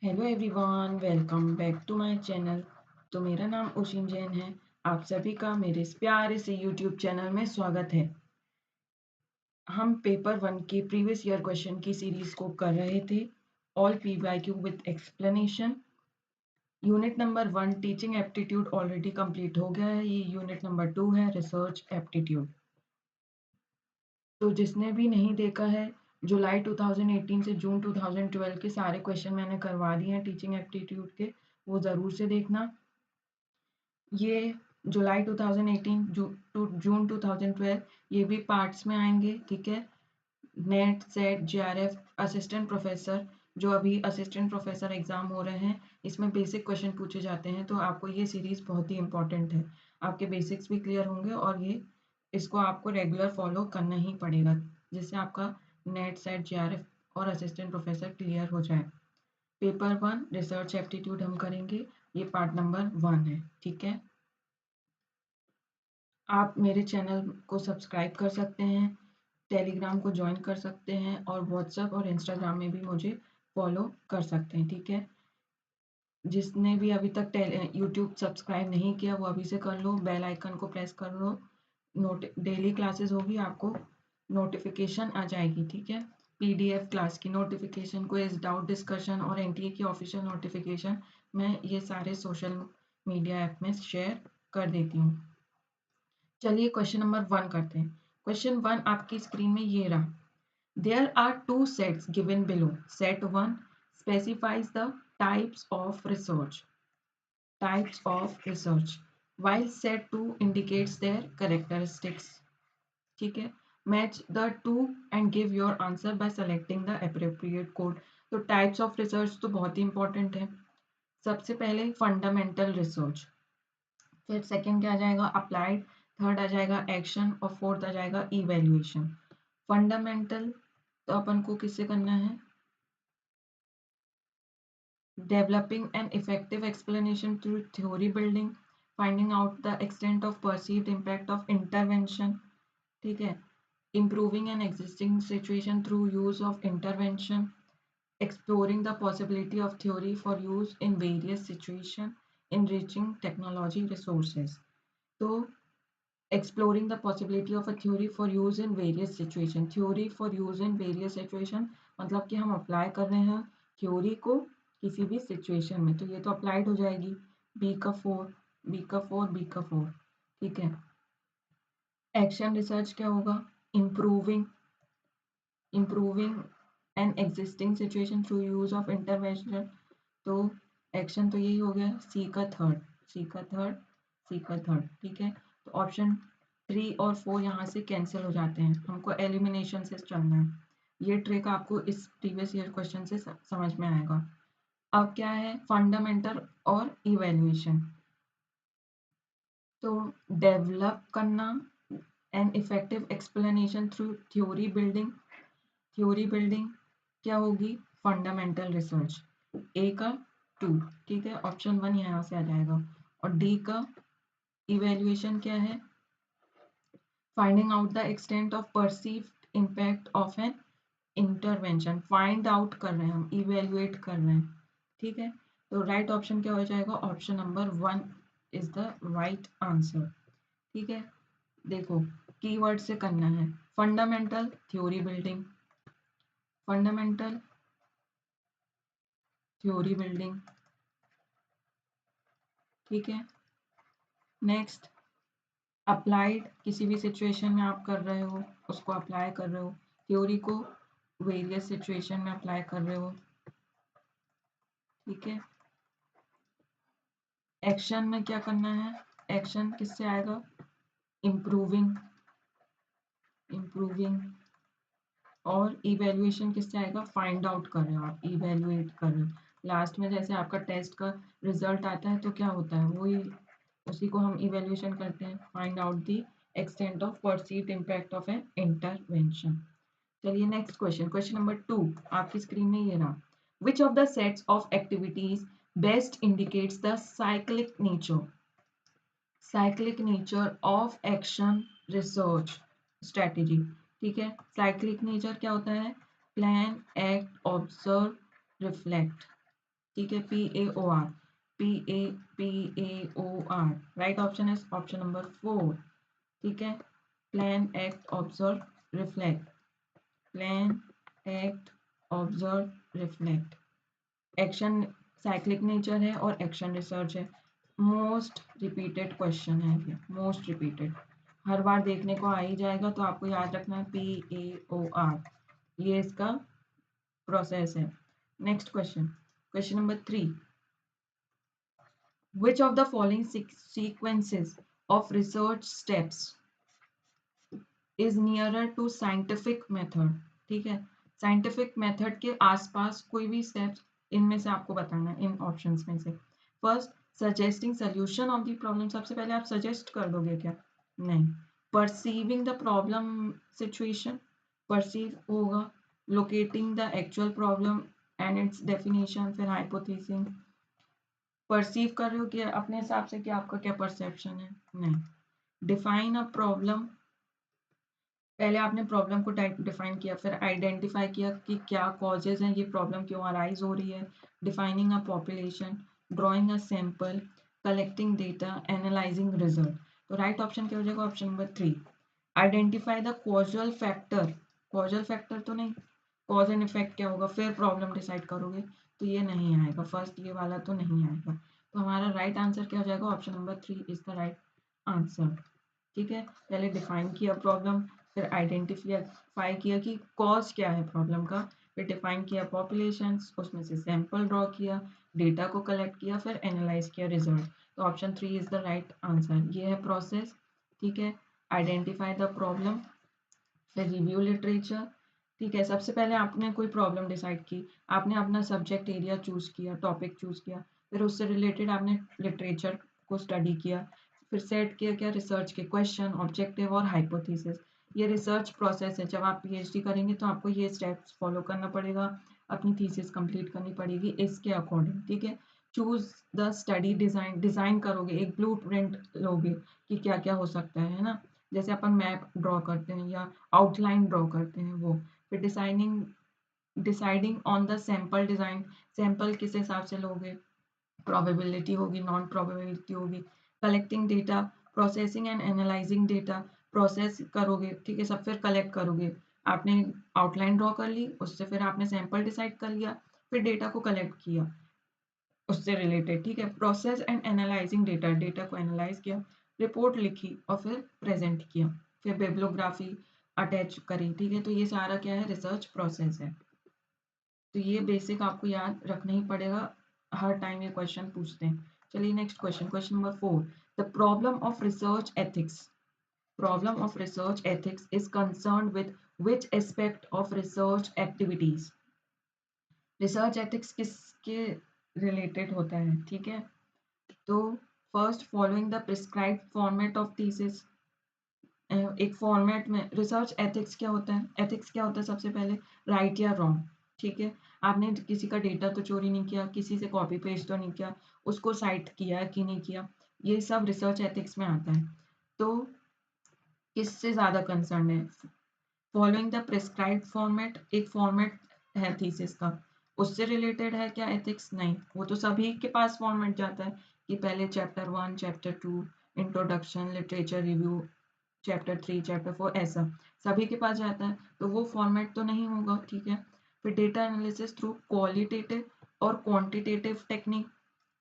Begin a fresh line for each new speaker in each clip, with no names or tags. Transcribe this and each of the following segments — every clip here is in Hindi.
Hello everyone, welcome back to my channel. तो मेरा नाम ओशिन जैन है। आप सभी का मेरे इस प्यारे से यूट्यूब चैनल में स्वागत है। हम पेपर 1 के प्रीवियस ईयर क्वेश्चन की सीरीज को कर रहे थे, all PYQ with explanation. Unit number 1 teaching aptitude already complete हो गया है। ये यूनिट नंबर 2 है, रिसर्च एप्टीट्यूड। तो जिसने भी नहीं देखा है, जुलाई 2018 से जून 2012 के सारे क्वेश्चन मैंने करवा दिए हैं टीचिंग एप्टीट्यूड के, वो ज़रूर से देखना। ये जुलाई 2018 जून 2012 ये भी पार्ट्स में आएंगे, ठीक है। Net set JRF assistant professor, जो अभी असिस्टेंट प्रोफेसर एग्जाम हो रहे हैं, इसमें बेसिक क्वेश्चन पूछे जाते हैं। तो आपको ये सीरीज बहुत ही इंपॉर्टेंट है। आपके बेसिक्स भी क्लियर होंगे और ये इसको आपको रेगुलर फॉलो करना ही पड़ेगा, जिससे आपका नेट सेट जेआरएफ और असिस्टेंट प्रोफेसर क्लियर हो जाए। पेपर 1 रिसर्च एप्टीट्यूड हम करेंगे, ये पार्ट नंबर 1 है, ठीक है। आप मेरे चैनल को सब्सक्राइब कर सकते हैं, टेलीग्राम को ज्वाइन कर सकते हैं और व्हाट्सएप और इंस्टाग्राम में भी मुझे फॉलो कर सकते हैं, ठीक है। जिसने भी अभी तक यूट्यूब सब्सक्राइब नहीं किया वो अभी से कर लो, बेल आइकन को प्रेस कर लो। डेली क्लासेस होगी, आपको नोटिफिकेशन आ जाएगी, ठीक है। पीडीएफ क्लास की नोटिफिकेशन, क्विज, डाउट डिस्कशन और एनटीए की ऑफिशियल नोटिफिकेशन मैं ये सारे सोशल मीडिया ऐप में शेयर कर देती हूँ। चलिए क्वेश्चन नंबर 1 करते हैं। क्वेश्चन 1 आपकी स्क्रीन में ये रहा। There are two sets given below. Set 1 specifies the types of research, while set 2 indicates their characteristics. ठीक है। Match the two and give your answer by selecting the appropriate code. तो types of research तो बहुत ही important है। सबसे पहले फंडामेंटल रिसर्च, फिर सेकंड क्या आ जाएगा, अप्लाइड, थर्ड आ जाएगा एक्शन और फोर्थ आ जाएगा इवेल्युएशन। फंडामेंटल तो अपन को किससे करना है, developing an effective explanation through theory building, finding out the extent of perceived impact of intervention, ठीक है, improving an existing situation through use of intervention, exploring the possibility of theory for use in various situations, enriching technology resources. तो exploring the possibility of a theory for use in various situation, theory for use in various situation मतलब कि हम अप्लाई कर रहे हैं थ्योरी को किसी भी सिचुएशन में, तो ये तो अप्लाइड हो जाएगी। बी का 4, बी का 4, बी का 4, ठीक है। एक्शन रिसर्च क्या होगा, improving, improving an existing situation through use of intervention, तो एक्शन तो यही हो गया, सी का थर्ड, सी का थर्ड, सी का थर्ड, ठीक है। तो ऑप्शन 3 और 4 यहाँ से कैंसिल हो जाते हैं, हमको एलिमिनेशन से चलना है। ये ट्रिक आपको इस प्रीवियस ईयर क्वेश्चन से समझ में आएगा। अब क्या है, फंडामेंटल और इवैल्यूएशन। तो डेवलप करना an effective explanation through theory building, theory building क्या होगी, फंडामेंटल रिसर्च, ए का 2, ठीक है, ऑप्शन 1 यहाँ से आ जाएगा। और डी का इवेल्युएशन क्या है, finding out the extent of perceived impact of an intervention, find out कर रहे हैं हम, इवेल्युएट कर रहे हैं, ठीक है। तो राइट ऑप्शन क्या हो जाएगा, option number 1 is the right answer, ठीक है। देखो कीवर्ड से करना है, fundamental theory building, fundamental theory building, ठीक है। नेक्स्ट अप्लाइड, किसी भी सिचुएशन में आप कर रहे हो, उसको अप्लाई कर रहे हो, थ्योरी को वेरियस सिचुएशन में अप्लाई कर रहे हो, ठीक है। एक्शन में क्या करना है, एक्शन किससे आएगा, इम्प्रूविंग, इम्प्रूविंग, और इवेल्युएशन किससे आएगा, फाइंड आउट कर रहे हो आप, इवेल्युएट कर रहे हो। लास्ट में जैसे आपका टेस्ट का रिजल्ट आता है तो क्या होता है, वही उसी को हम इवेल्युएशन करते हैं, find out the extent of perceived impact of an intervention. चलिए नेक्स्ट क्वेश्चन, क्वेश्चन नंबर 2 आपकी स्क्रीन में ये रहा। विच of the sets of activities best indicates the cyclic nature of action research strategy, ठीक है। साइक्लिक नेचर क्या होता है, प्लान, एक्ट, ऑब्जर्व, रिफ्लेक्ट, ठीक है, PAOR, PAOR, राइट ऑप्शन है ऑप्शन नंबर 4। ठीक है, plan, act, observe, reflect, plan, act, observe, reflect. Action cyclic nature है और एक्शन रिसर्च है। मोस्ट रिपीटेड क्वेश्चन है ये, मोस्ट रिपीटेड, हर बार देखने को आ ही जाएगा, तो आपको याद रखना है PAOR, ये इसका प्रोसेस है। Next question, question number 3, which of the following sequences of research steps is nearer to scientific method? ठीक है, साइंटिफिक मेथड के आसपास कोई भी स्टेप्स इनमें से आपको बताना है, इन ऑप्शंस में से। First, suggesting solution of the problem, सबसे पहले आप सजेस्ट कर दोगे क्या? नहीं। Perceiving the problem situation, perceive होगा। Locating the actual problem and its definition, फिर हाइपोथेसिस। परसीव कर रहे हो कि अपने हिसाब से कि आपका क्या परसेप्शन है? नहीं। डिफाइन अ प्रॉब्लम, पहले आपने प्रॉब्लम को डिफाइन किया, फिर आइडेंटिफाई किया कि क्या कॉजेज हैं, ये प्रॉब्लम क्यों अराइज हो रही है। Defining a population, drawing a sample, collecting data, analysing result. तो राइट ऑप्शन क्या हो जाएगा? Option number 3। Identify the causal factor, causal factor तो नहीं, कॉज एंड इफेक्ट क्या होगा, फिर प्रॉब्लम डिसाइड करोगे, तो ये नहीं आएगा, फर्स्ट ये वाला तो नहीं आएगा। तो हमारा राइट आंसर क्या हो जाएगा? Option number 3 is the right answer. ठीक है, पहले डिफाइन किया प्रॉब्लम, फिर आइडेंटिफाई किया कि कॉज क्या है प्रॉब्लम का, फिर डिफाइन किया पॉपुलेशन, उसमें से सैंपल ड्रॉ किया, डेटा को कलेक्ट किया, फिर एनालाइज किया रिजल्ट। तो option 3 is the right answer, ये है प्रोसेस। ठीक है, आइडेंटिफाई द प्रॉब्लम, फिर रिव्यू लिटरेचर। ठीक है, सबसे पहले आपने कोई प्रॉब्लम डिसाइड की, आपने अपना सब्जेक्ट एरिया चूज किया, टॉपिक चूज किया, फिर उससे रिलेटेड आपने लिटरेचर को स्टडी किया, फिर सेट किया क्या रिसर्च के क्वेश्चन, ऑब्जेक्टिव और हाइपोथेसिस। ये रिसर्च प्रोसेस है, जब आप PhD करेंगे तो आपको ये स्टेप्स फॉलो करना पड़ेगा, अपनी थीसिस कंप्लीट करनी पड़ेगी इसके अकॉर्डिंग। ठीक है, choose the study design, design करोगे, एक ब्लूप्रिंट लोगे कि क्या क्या हो सकता है ना, जैसे अपन मैप ड्रॉ करते हैं या आउटलाइन ड्रॉ करते हैं वो। फिर deciding on the sample design, sample किस हिसाब से लोगे, प्रोबेबिलिटी होगी, नॉन प्रोबेबिलिटी होगी। Collecting data, processing and analysing data, process करोगे, ठीक है, सब फिर कलेक्ट करोगे। आपने आउटलाइन ड्रॉ कर ली, उससे फिर आपने सैंपल डिसाइड कर लिया, फिर डेटा को कलेक्ट किया उससे रिलेटेड। ठीक है, process and analysing data, data को एनालाइज किया, रिपोर्ट लिखी और फिर प्रेजेंट किया, फिर बिब्लियोग्राफी अटैच करी। ठीक है, तो ये सारा क्या है? रिसर्च प्रोसेस है। तो ये बेसिक आपको याद रखना ही पड़ेगा, हर टाइम ये क्वेश्चन पूछते हैं। चलिए next question, question number 4, the problem of research ethics, problem of research ethics is concerned with which aspect of research activities? Research ethics किसके रिलेटेड होता है? ठीक है, तो first, following the prescribed format of thesis, एक फॉर्मेट में। रिसर्च एथिक्स क्या होता है? एथिक्स क्या होता है? सबसे पहले राइट या रॉन्ग। ठीक है, आपने किसी का डेटा तो चोरी नहीं किया, किसी से कॉपी पेस्ट तो नहीं किया, उसको साइट किया कि नहीं किया, ये सब रिसर्च एथिक्स में आता है। तो किससे ज़्यादा कंसर्न है? फॉलोइंग द प्रिस्क्राइब्ड फॉर्मेट, एक फॉर्मेट है थीसिस का, उससे रिलेटेड है क्या एथिक्स? नहीं, वो तो सभी के पास फॉर्मेट जाता है कि पहले chapter 1, chapter 2, introduction, literature review, chapter 3, chapter 4, ऐसा सभी के पास जाता है, तो वो फॉर्मेट तो नहीं होगा। ठीक है, फिर डेटा एनालिसिस थ्रू क्वालिटेटिव और क्वांटिटेटिव टेक्निक,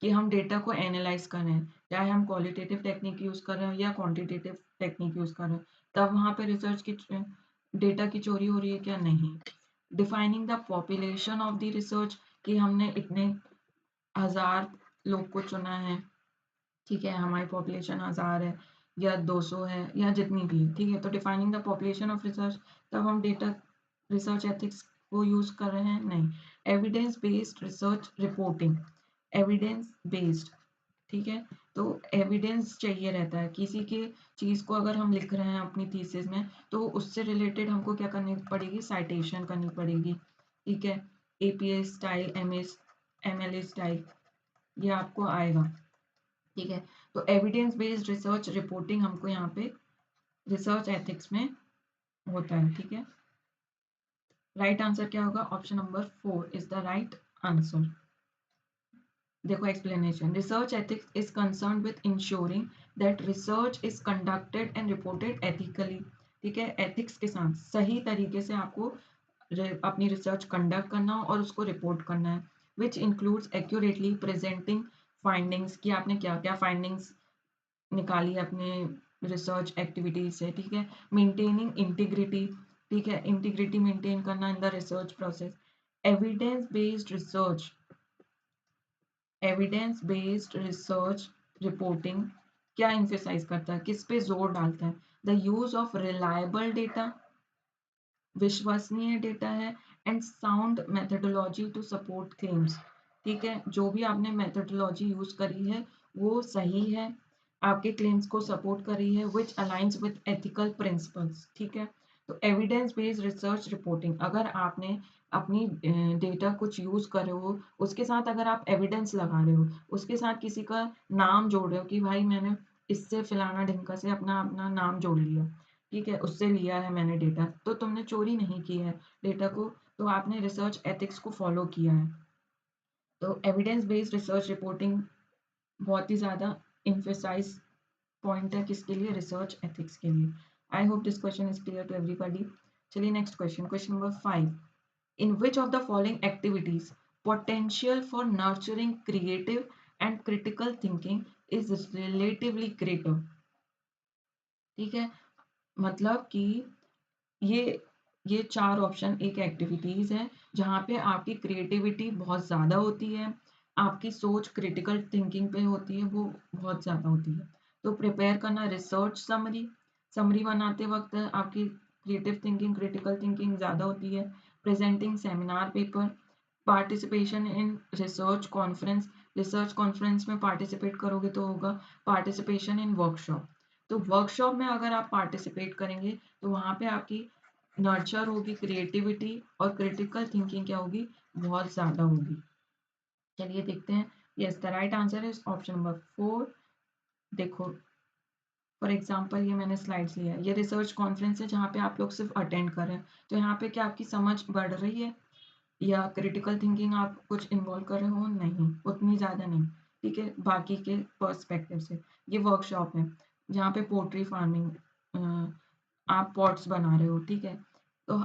कि हम डेटा को एनालाइज कर रहे हैं, चाहे हम क्वालिटेटिव टेक्निक यूज कर रहे हैं या क्वांटिटेटिव टेक्निक यूज कर रहे हैं, तब वहाँ पे रिसर्च की डेटा की चोरी हो रही है क्या? नहीं। Defining the population of the research, कि हमने इतने 1000 लोग को चुना है, ठीक है, हमारी पॉपुलेशन 1000 है या 200 है या जितनी भी है। ठीक है, तो defining the population of research, तब हम डेटा रिसर्च एथिक्स को यूज कर रहे हैं? नहीं। Evidence based research reporting, evidence based, ठीक है, तो एविडेंस चाहिए रहता है किसी के चीज़ को, अगर हम लिख रहे हैं अपनी थीसिस में, तो उससे रिलेटेड हमको क्या करनी पड़ेगी? साइटेशन करनी पड़ेगी। ठीक है, APA स्टाइल, MLA स्टाइल, ये आपको आएगा। ठीक है, तो एविडेंस बेस्ड रिसर्च रिपोर्टिंग हमको यहाँ पे रिसर्च एथिक्स में होता है। ठीक है, राइट आंसर क्या होगा? Option number 4 is the right answer. देखो explanation, research ethics is concern with insuring that research is conducted and reported ethically. ठीक है, एथिक्स के साथ सही तरीके से आपको अपनी रिसर्च कंडक्ट करना और उसको रिपोर्ट करना है, which includes accurately presenting findings, कि आपने क्या क्या फाइंडिंग्स निकाली अपने रिसर्च एक्टिविटीज से। ठीक है, मेंटेनिंग इंटीग्रिटी, ठीक है, इंटीग्रिटी मेंटेन करना in the research process. Evidence based research, evidence based research reporting क्या एम्फेसाइज करता है, किस पे जोर डालता है? The use of reliable data, विश्वसनीय डेटा है, and sound methodology to support claims. ठीक है, जो भी आपने मेथडोलॉजी यूज करी है वो सही है, आपके क्लेम्स को सपोर्ट कर रही है, विच अलाइंस विद एथिकल प्रिंसिपल्स। ठीक है, तो एविडेंस बेस्ड रिसर्च रिपोर्टिंग, अगर आपने अपनी डेटा कुछ यूज कर रहे हो, उसके साथ अगर आप एविडेंस लगा रहे हो, उसके साथ किसी का नाम जोड़ रहे हो कि भाई मैंने इससे फलाना ढिमका से अपना अपना नाम जोड़ लिया, ठीक है, उससे लिया है मैंने डेटा, तो तुमने चोरी नहीं की है डेटा को, तो आपने रिसर्च एथिक्स को फॉलो किया है। तो एविडेंस बेस्ड रिसर्च रिपोर्टिंग बहुत ही ज़्यादा इम्फेसाइज पॉइंट है किसके लिए, रिसर्च एथिक्स के लिए। I hope this question is clear to everybody. चलिए next question, question number 5, in which of the following activities potential for nurturing creative and critical thinking is relatively greater। ठीक है, मतलब कि ये ये 4 ऑप्शन एक एक्टिविटीज़ है जहाँ पे आपकी क्रिएटिविटी बहुत ज़्यादा होती है, आपकी सोच क्रिटिकल थिंकिंग पे होती है, वो बहुत ज़्यादा होती है। तो प्रिपेयर करना रिसर्च समरी, समरी बनाते वक़्त आपकी क्रिएटिव थिंकिंग, क्रिटिकल थिंकिंग ज़्यादा होती है। Presenting seminar paper, participation in research conference में पार्टिसिपेट करोगे तो होगा पार्टिसिपेशन इन वर्कशॉप। तो वर्कशॉप में अगर आप पार्टिसिपेट करेंगे तो वहाँ पे आपकी नर्चर होगी क्रिएटिविटी, और क्रिटिकल थिंकिंग क्या होगी, बहुत ज़्यादा होगी। चलिए देखते हैं, yes the right answer is option number 4। देखो फॉर एग्जांपल ये मैंने स्लाइड्स लिया है, ये रिसर्च कॉन्फ्रेंस है जहाँ पे आप लोग सिर्फ अटेंड कर रहे हैं, तो यहाँ पे क्या आपकी समझ बढ़ रही है या क्रिटिकल थिंकिंग आप कुछ इन्वॉल्व कर रहे हो, नहीं उतनी ज़्यादा नहीं। ठीक है, बाकी के पर्सपेक्टिव से। ये वर्कशॉप है जहाँ पे पोल्ट्री फार्मिंग, आप पॉट्स बना रहे हो, ठीक है, तो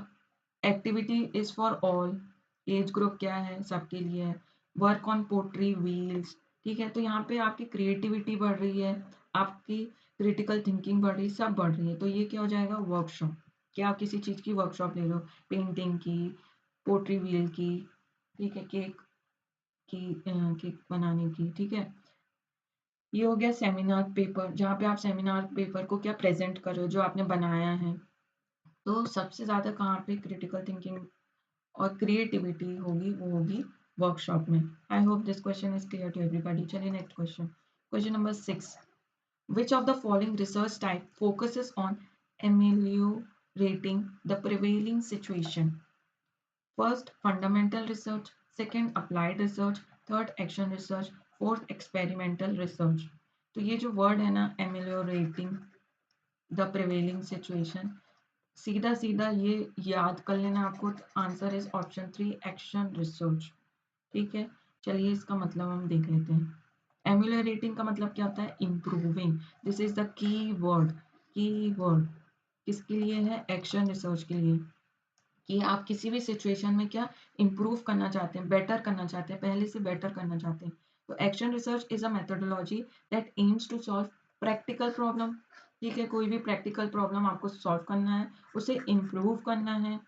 activity is for all, age group क्या है, सबके लिए है। वर्क ऑन पोट्री व्हील्स, ठीक है, तो यहाँ पे आपकी क्रिएटिविटी बढ़ रही है, आपकी क्रिटिकल थिंकिंग बढ़ रही है, सब बढ़ रही है, तो ये क्या हो जाएगा, वर्कशॉप। क्या आप किसी चीज़ की वर्कशॉप ले लो, पेंटिंग की, पोट्री व्हील की, ठीक है, केक बनाने की। ठीक है, ये हो गया सेमिनार पेपर, जहाँ पे आप सेमिनार पेपर को क्या प्रेजेंट कर रहे हो, जो आपने बनाया है। तो सबसे ज़्यादा कहाँ पे क्रिटिकल थिंकिंग और क्रिएटिविटी होगी, वो होगी वर्कशॉप में। I hope this question is clear to everybody. चलिए next question, question number 6, which of the following research type focuses on ameliorating the prevailing situation? First, fundamental research, second, applied research, third, action research, fourth, experimental research। तो ये जो वर्ड है ना, ameliorating the prevailing situation, सीधा सीधा ये याद कर लेना आपको, answer is option 3, action research. ठीक है, चलिए इसका मतलब हम देख लेते हैं। एम्यूलरेटिंग का मतलब क्या होता है, improving, this is the key word, की वर्ड किसके लिए है, एक्शन रिसर्च के लिए, कि आप किसी भी सिचुएशन में क्या इम्प्रूव करना चाहते हैं, बेटर करना चाहते हैं, पहले से बेटर करना चाहते हैं। तो action research is a methodology that aims to solve practical problem. ठीक है, कोई भी प्रैक्टिकल प्रॉब्लम आपको सॉल्व करना है, उसे इम्प्रूव करना है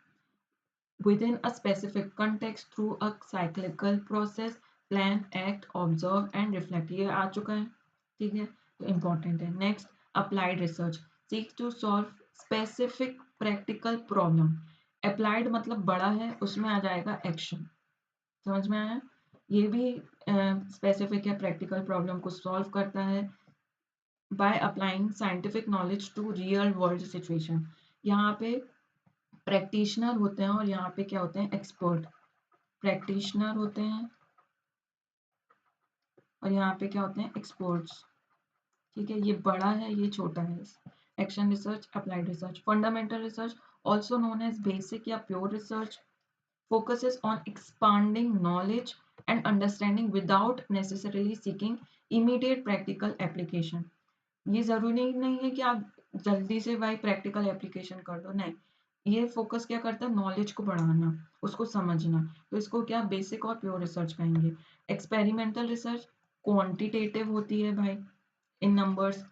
within a specific context through a cyclical process, plan, act, observe and reflect। ये आ चुका है, ठीक है, तो इम्पोर्टेंट है। Next, applied research seeks to solve specific practical problem. Applied मतलब बड़ा है, उसमें आ जाएगा एक्शन। समझ में आया, ये भी स्पेसिफिक है, प्रैक्टिकल प्रॉब्लम को सॉल्व करता है by applying scientific knowledge to real world situation. यहाँ पे प्रैक्टिशनर होते हैं और यहाँ पे क्या होते हैं, एक्सपर्ट। प्रैक्टिशनर होते हैं और यहाँ पे क्या होते हैं, एक्सपर्ट्स। ठीक है, ये बड़ा है, ये छोटा है। Action research, applied research. Fundamental research also known as basic या pure research focuses on expanding knowledge and understanding without necessarily seeking immediate practical application. ये ज़रूरी नहीं है कि आप जल्दी से भाई प्रैक्टिकल एप्लीकेशन कर दो, नहीं। ये फ़ोकस क्या करता है, नॉलेज को बढ़ाना, उसको समझना। तो इसको क्या बेसिक और प्योर रिसर्च कहेंगे। एक्सपेरिमेंटल रिसर्च क्वांटिटेटिव होती है भाई, इन numbers,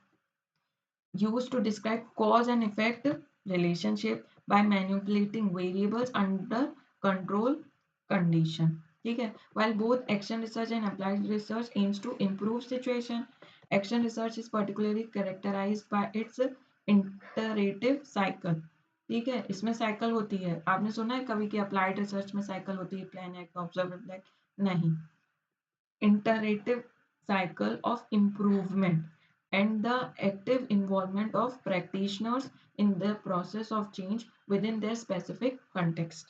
used to describe cause and effect relationship by manipulating variables under control condition. ठीक है, while both action research and applied research aims to improve situation, action research is particularly characterized by its iterative cycle. ठीक है, इसमें साइकिल होती है। आपने सुना है कभी कि अप्लाइड रिसर्च में साइकिल होती है, प्लान, एक्ट, ऑब्जर्व, रिफ्लेक्ट? नहीं, iterative cycle of improvement and the active involvement of practitioners in the process of change within their specific context.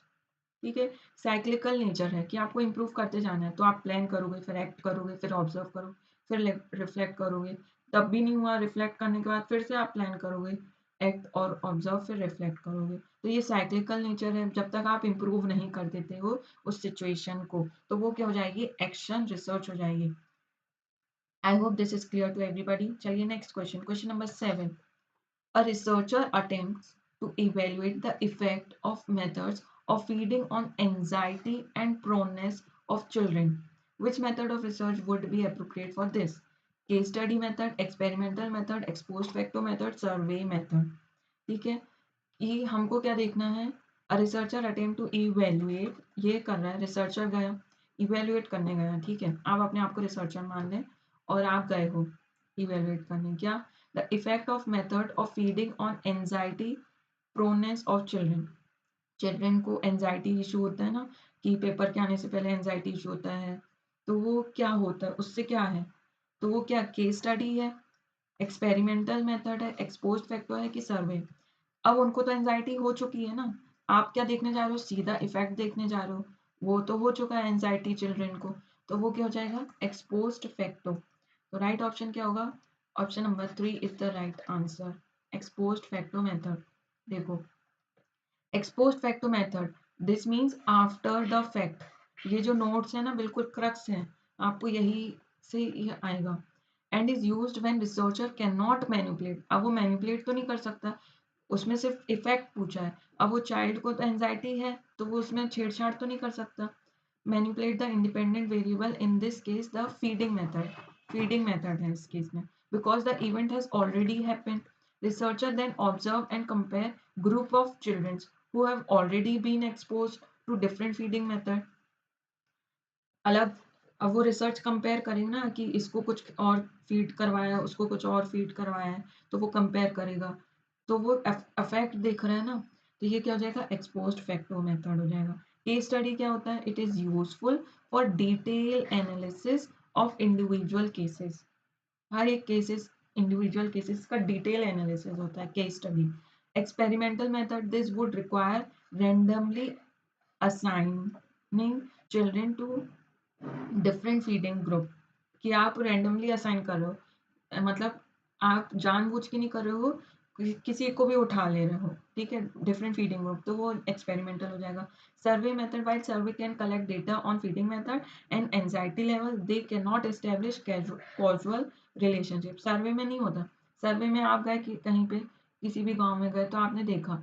ठीक है, साइक्लिकल नेचर है कि आपको इम्प्रूव करते जाना है, तो आप प्लान करोगे, फिर एक्ट करोगे, फिर ऑब्जर्व करोगे, फिर रिफ्लेक्ट करोगे, तब भी नहीं हुआ, रिफ्लेक्ट करने के बाद फिर से आप प्लान करोगे, एक्ट और ऑब्जर्व, फिर रिफ्लेक्ट करोगे। तो ये साइक्लिकल नेचर है। जब तक आप इम्प्रूव नहीं कर देते हो उस सिचुएशन को, तो वो क्या हो जाएगी, एक्शन रिसर्च हो जाएगी। I hope this is clear to everybody. चलिए next question, question number 7। A researcher attempts to evaluate the effect of methods of feeding on anxiety and proneness of children. Which method of research would be appropriate for this? Case study method, experimental method, ex post facto method, survey method. ठीक है, ये हमको क्या देखना है, a researcher attempt to evaluate, ये कर रहा है, रिसर्चर गया, इवेल्युएट करने गया, ठीक है, आप अपने आप को रिसर्चर मान लें और आप गए हो इवेल्युएट करने, क्या, the effect of method of feeding on anxiety proneness of children. Children को एंजाइटी इशू होता है ना, कि पेपर के आने से पहले एंजाइटी इशू होता है, तो वो क्या होता है, उससे क्या है, तो वो क्या केस स्टडी है, एक्सपेरिमेंटल मेथड है, एक्सपोज्ड फैक्टर है कि सर्वे। अब उनको तो एंजाइटी हो चुकी है ना, आप क्या देखने जा रहे हो, सीधा इफेक्ट देखने जा रहे हो, वो तो हो चुका है एंजाइटी चिल्ड्रन को, तो वो क्या हो जाएगा, एक्सपोज्ड फैक्टो। तो राइट ऑप्शन क्या होगा, option number 3 is the right answer, ex post facto method. देखो, ex post facto method, this means after the fact. ये जो नोट्स है ना बिल्कुल क्रक्स है, आपको यही से ये आएगा। And is used when researcher can not manipulate, अब वो मैनिपुलेट तो नहीं कर सकता, उसमें सिर्फ इफेक्ट पूछा है। अब वो चाइल्ड को तो एंजाइटी है, तो वो उसमें छेड़छाड़ तो नहीं कर सकता। Manipulate the independent variable, in this case the feeding method, feeding method है इस केस में, because the event has already happened. Researcher then observe and compare group of children who have already been exposed to different feeding method. अलग, अब वो रिसर्च कंपेयर करेगा ना कि इसको कुछ और फीड करवाया, उसको कुछ और फीड करवाया है, तो वो कंपेयर करेगा, तो वो अफेक्ट देख रहा है ना, तो ये क्या हो जाएगा, एक्सपोज्ड फैक्टो मेथड हो जाएगा। केस स्टडी क्या होता है, it is useful for detail analysis of individual cases, हर एक केसेस, इंडिविजुअल केसेस का डिटेल एनालिसिस होता है case study. Experimental method, this would require randomly assigning children to different feeding group, कि आप रैंडमली असाइन कर रहे हो, मतलब आप जानबूझ के नहीं कर रहे हो, किसी को भी उठा ले रहे हो, ठीक है, डिफरेंट फीडिंग ग्रुप, तो वो एक्सपेरिमेंटल हो जाएगा। Survey method, while survey can collect data on feeding method and anxiety level, they can not establish causal relationship. Survey में नहीं होता, सर्वे में आप गए कि कहीं पे किसी भी गांव में गए तो आपने देखा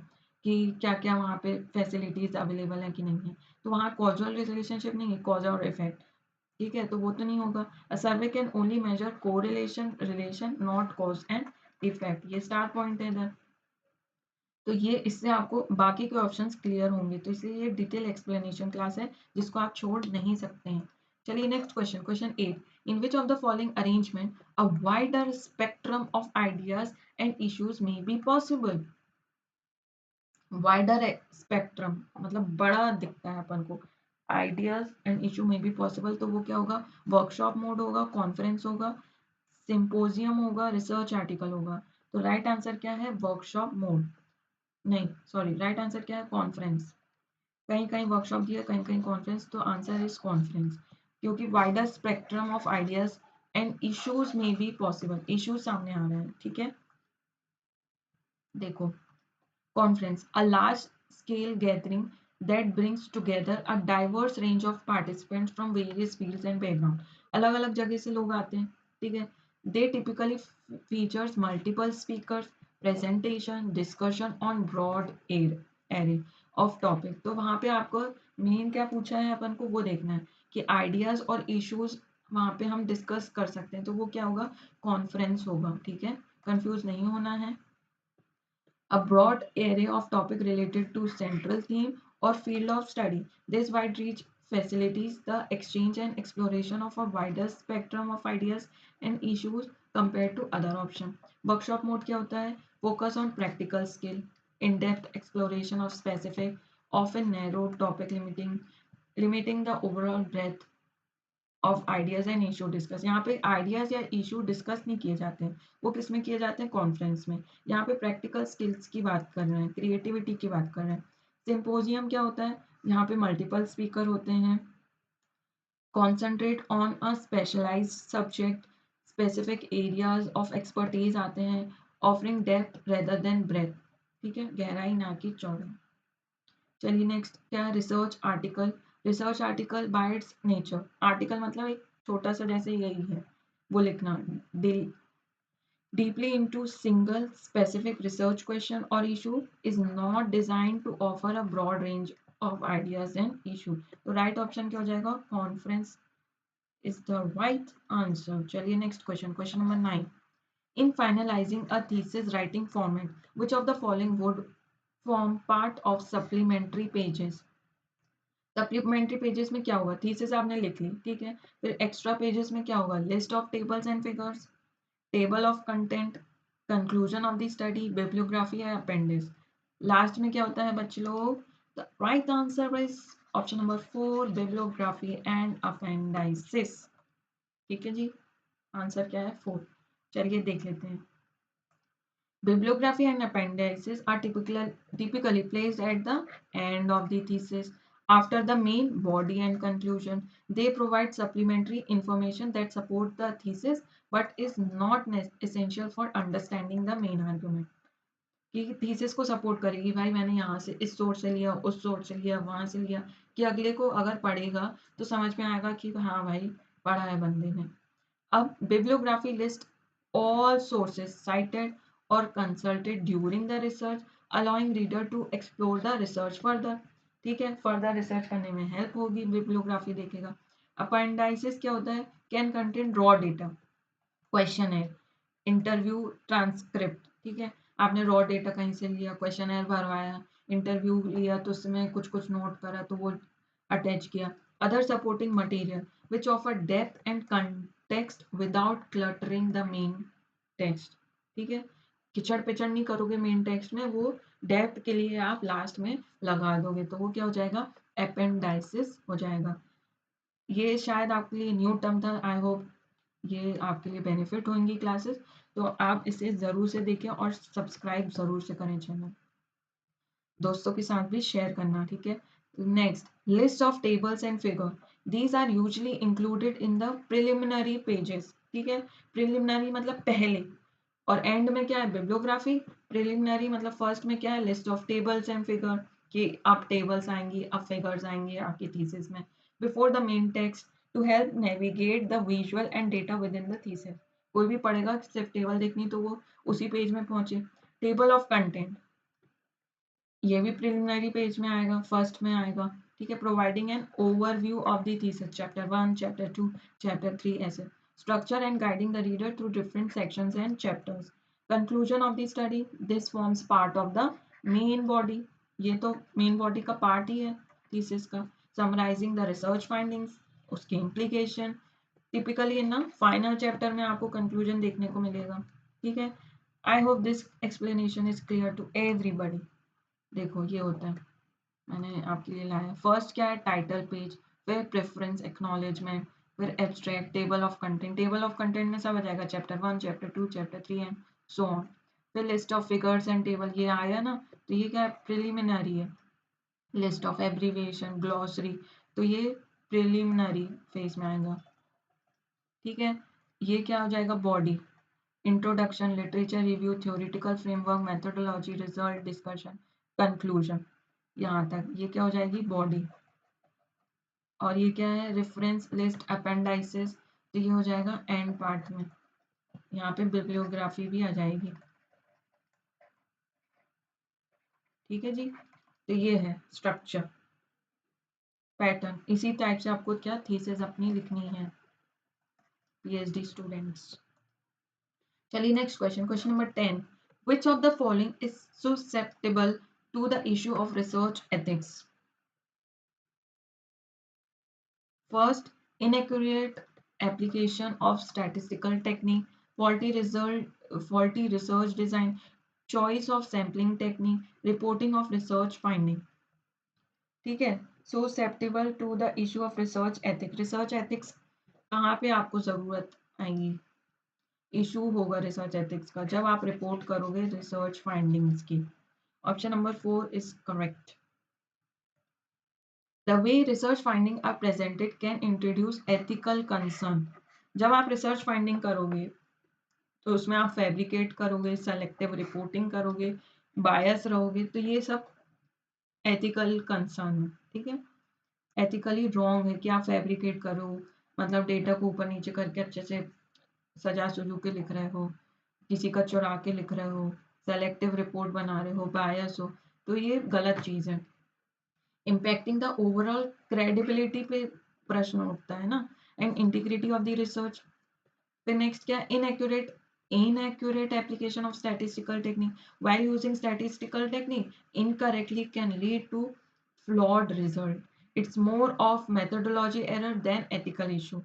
कि क्या क्या वहाँ पे फैसिलिटीज अवेलेबल है कि नहीं है, तो वहाँ कॉजुअल रिलेशनशिप नहीं है, कॉज और इफेक्ट, ठीक है, तो वो तो नहीं होगा। A survey can only measure correlation relation, not cause and effect, ये स्टार पॉइंट है इधर। तो ये इससे आपको बाकी के ऑप्शंस क्लियर होंगे, तो इसलिए ये डिटेल एक्सप्लेनेशन क्लास है जिसको आप छोड़ नहीं सकते हैं। चलिए next question, question 8। In which of the following arrangement a wider spectrum of ideas and issues may be possible. Wider spectrum मतलब बड़ा दिखता है अपन को, आइडियाज एंड इशू में बी पॉसिबल, तो वो क्या होगा, वर्कशॉप मोड होगा, कॉन्फ्रेंस होगा, सिंपोजियम होगा, रिसर्च आर्टिकल होगा। तो राइट आंसर क्या है, वर्कशॉप मोड, नहीं सॉरी, राइट आंसर क्या है, कॉन्फ्रेंस। कहीं कहीं वर्कशॉप दिया, कहीं कहीं कॉन्फ्रेंस, तो आंसर इज कॉन्फ्रेंस, क्योंकि wider spectrum of ideas and issues में बी पॉसिबल, इश्यूज सामने आ रहे हैं, ठीक है। देखो, conference, a large scale gathering that brings together a diverse range of participants from various fields and background. अलग अलग जगह से लोग आते हैं, ठीक है. They typically features multiple speakers, presentation, discussion on broad array of topic. तो वहाँ पे आपको मेन क्या पूछा है अपन को वो देखना है कि आइडियाज और इश्यूज वहाँ पे हम डिस्कस कर सकते हैं. तो वो क्या होगा, कॉन्फ्रेंस होगा, ठीक है. कंफ्यूज नहीं होना है. A broad array of topic related to central theme or field of study. This wide reach facilitates the exchange and exploration of a wider spectrum of ideas and issues compared to other options. Workshop mode क्या होता है? Focus on practical skill, in-depth exploration of specific, often narrow topic limiting the overall breadth of ideas and issue discuss. यहाँ पे आइडियाज या इशू डिस्कस नहीं किए जाते हैं, वो किस में किए जाते हैं, कॉन्फ्रेंस में. यहाँ पे प्रैक्टिकल स्किल्स की बात कर रहे हैं, क्रिएटिविटी की बात कर रहे हैं. सिंपोजियम क्या होता है, यहाँ पे मल्टीपल स्पीकर होते हैं. Concentrate on a specialized subject, specific areas of expertise आते हैं. Offering depth rather than breadth, ठीक है, गहराई ना कि चौड़ाई. चलिए नेक्स्ट क्या है, research article. Research article by it's nature, article मतलब एक छोटा सा जैसे यही है वो लिखना. deeply into single specific research question or issue is not designed to offer a broad range of ideas and issue. तो राइट ऑप्शन क्या हो जाएगा, conference is the right answer. चलिए next question, question number 9. In finalizing a thesis writing format, which of the following would form part of supplementary pages? Supplementary pages में क्या होगा, थीसिस आपने लिख ली, ठीक है. फिर एक्स्ट्रा पेजेस में क्या होगा, list of tables and figures, table of content, conclusion of the study, bibliography या अपेंडिक्स. लास्ट में क्या होता है बच्चे लोग, the right answer is option number 4, bibliography and appendices. ठीक है जी, आंसर क्या है 4. चलिए देख लेते हैं. Bibliography and appendices are typically placed at the end of the thesis after the main body and conclusion. They provide supplementary information that support the thesis but is not essential for understanding the main argument. कि थीसिस को सपोर्ट करेगी, भाई मैंने यहाँ से इस सोर्स से लिया, उस सोर्स से लिया, वहां से लिया, कि अगले को अगर पढ़ेगा तो समझ में आएगा कि हाँ भाई पढ़ा है बंदे ने. अब bibliography list all sources cited or consulted during the research, allowing reader to explore the research further. ठीक है, फर्दर रिसर्च करने में हेल्प होगी, bibliography देखेगा. अपेंडाइसिस क्या होता है, can contain raw data, question है, इंटरव्यू ट्रांसक्रिप्ट. ठीक है, आपने रॉ डेटा कहीं से लिया, क्वेश्चन भरवाया, इंटरव्यू लिया तो उसमें कुछ कुछ नोट करा तो वो अटैच किया. Other supporting material which offer depth and context without cluttering the main text. ठीक है, किचड़ पिचड़ नहीं करोगे मेन टेक्स्ट में, वो डेप्थ के लिए आप लास्ट में लगा दोगे, तो वो क्या हो जाएगा, अपेंडाइसिस हो जाएगा. ये शायद आपके लिए न्यू टर्म था, आई होप ये आपके लिए बेनिफिट होंगी क्लासेस. तो आप इसे ज़रूर से देखें और सब्सक्राइब ज़रूर से करें चैनल, दोस्तों के साथ भी शेयर करना. ठीक है, next, list of tables and figure. These are usually included in the preliminary pages. ठीक है, प्रिलिमिनरी मतलब पहले, और एंड में क्या है, बिब्लियोग्राफी. प्रिलिमिनरी मतलब फर्स्ट में क्या है, list of tables and figure, कि अब टेबल्स आएंगी, अब फिगर्स आएंगे आपकी थीसिस में. Before the main text to help navigate the visual and data within the thesis. कोई भी पढ़ेगा सिर्फ टेबल देखनी तो वो उसी पेज में पहुंचे. टेबल ऑफ कंटेंट, ये भी प्रिलिमिनरी पेज में आएगा, फर्स्ट में आएगा. ठीक है, providing an overview of the thesis, chapter 1, chapter 2, chapter 3, ऐसे. Structure and guiding the reader through different sections and chapters. Conclusion of the study. This forms part of the main body. ये तो main body का part ही है thesis का. Summarizing the research findings, उसके implication. Typically ना final chapter में आपको conclusion देखने को मिलेगा. ठीक है, I hope this explanation is clear to everybody. देखो ये होता है, मैंने आपके लिए लाया. फर्स्ट क्या है, टाइटल पेज, फिर प्रेफरेंस, एक्नॉलेजमेंट, फिर abstract, table of content. Table of content में सब आ जाएगा, chapter 1, chapter 2, chapter 3 and so on. फिर list of figures and table, ये आया ना, तो ये क्या है, प्रिलिमिनरी है. लिस्ट ऑफ एब्रीविएशन, ग्लॉसरी, तो ये प्रिलिमिनरी फेज में आएगा. ठीक है, ये क्या हो जाएगा, body. Introduction, literature review, theoretical framework, methodology, result, discussion, conclusion. यहाँ तक, ये क्या हो जाएगी बॉडी। और ये क्या है रेफरेंस लिस्ट अपेंडाइसिस, तो ये हो जाएगा एंड पार्ट में। यहाँ पे बिब्लियोग्राफी भी आ जाएगी। ठीक है जी, तो ये है स्ट्रक्चर पैटर्न। इसी टाइप से आपको क्या थीसिस अपनी लिखनी है पीएचडी स्टूडेंट्स। चलिए next question, question number 10, which of the following is susceptible to the issue of research ethics? First, inaccurate application of statistical technique, faulty result, faulty research design, choice of sampling technique, reporting of research finding. ठीक है, susceptible to the issue of research ethics. research ethics कहाँ पे आपको जरूरत आएगी, इशू होगा रिसर्च एथिक्स का जब आप रिपोर्ट करोगे रिसर्च फाइंडिंग्स की। Option number 4 is correct. The way research finding are presented can introduce ethical concern. जब आप रिसर्च फाइंडिंग करोगे तो उसमें आप फैब्रिकेट करोगे, सेलेक्टिव रिपोर्टिंग करोगे, बायस रहोगे, तो ये सब एथिकल कंसर्न है। ठीक है, एथिकली रॉन्ग है कि आप फैब्रिकेट करो, मतलब डेटा को ऊपर नीचे करके अच्छे से सजा सुजू के लिख रहे हो, किसी का चुरा के लिख रहे हो, सेलेक्टिव रिपोर्ट बना रहे हो, बायस हो, तो ये गलत चीज है। इम्पैक्टिंग द ओवरऑल क्रेडिबिलिटी पे प्रश्न उठता है ना, and integrity of the research. फिर नेक्स्ट क्या, inaccurate application of statistical technique while using statistical technique incorrectly can lead to flawed result. It's more of methodology error than ethical issue.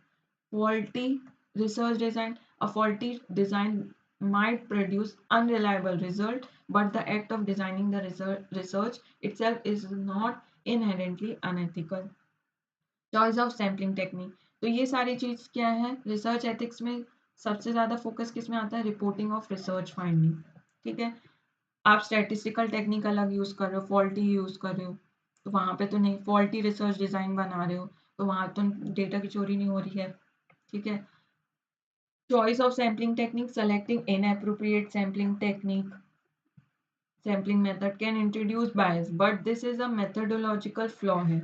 Faulty research design, a faulty design might produce unreliable result, but the act of designing the research itself is not inherently unethical. Choice of sampling technique, तो ये सारी चीज क्या है रिसर्च एथिक्स में सबसे ज्यादा फोकस किस में आता है, रिपोर्टिंग ऑफ रिसर्च फाइंडिंग। ठीक है, आप स्टैटिस्टिकल टेक्निक अलग यूज कर रहे हो, फॉल्टी यूज कर रहे हो, तो वहां पे तो नहीं, फॉल्टी रिसर्च डिजाइन बना रहे हो तो वहां तो डेटा की चोरी नहीं हो रही है। ठीक है, choice of sampling technique, selecting inappropriate sampling technique, sampling method can introduce bias, but this is a methodological flaw है,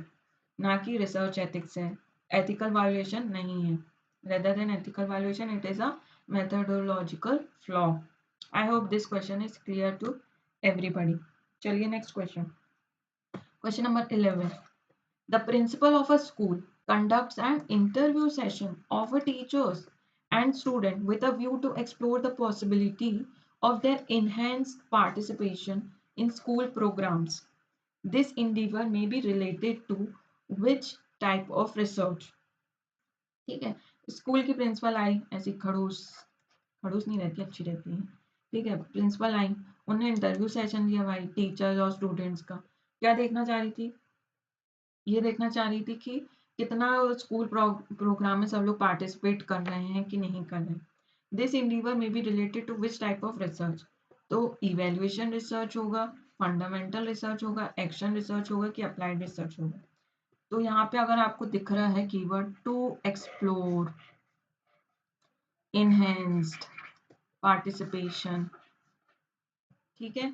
ना कि रिसर्च एथिक्स है, एथिकल वायोलेशन नहीं है। Rather than ethical violation it is a methodological flaw. I hope this question is clear to everybody. चलिए next question, question number 11, the principal of a school conducts an interview session of a teachers and student with a view to explore the possibility of their enhanced participation in school programs. This endeavor may be related to which type of research? ठीक है, स्कूल की प्रिंसिपल आई ऐसी खड़ूस, खड़ूस नहीं रहती, अच्छी रहती है। ठीक है, प्रिंसिपल आई, उन्होंने इंटरव्यू सेशन लिया भाई टीचर्स और स्टूडेंट्स का। क्या देखना चाह रही थी, ये देखना चाह रही थी कि कितना स्कूल प्रोग्राम में सब लोग पार्टिसिपेट कर रहे हैं कि नहीं कर रहे हैं। This endeavour may be related to which type of research, तो इवेल्युएशन रिसर्च होगा, फंडामेंटल रिसर्च होगा, एक्शन रिसर्च होगा कि अप्लाइड रिसर्च होगा। तो यहाँ पे अगर आपको दिख रहा है keyword to explore enhanced participation, ठीक है,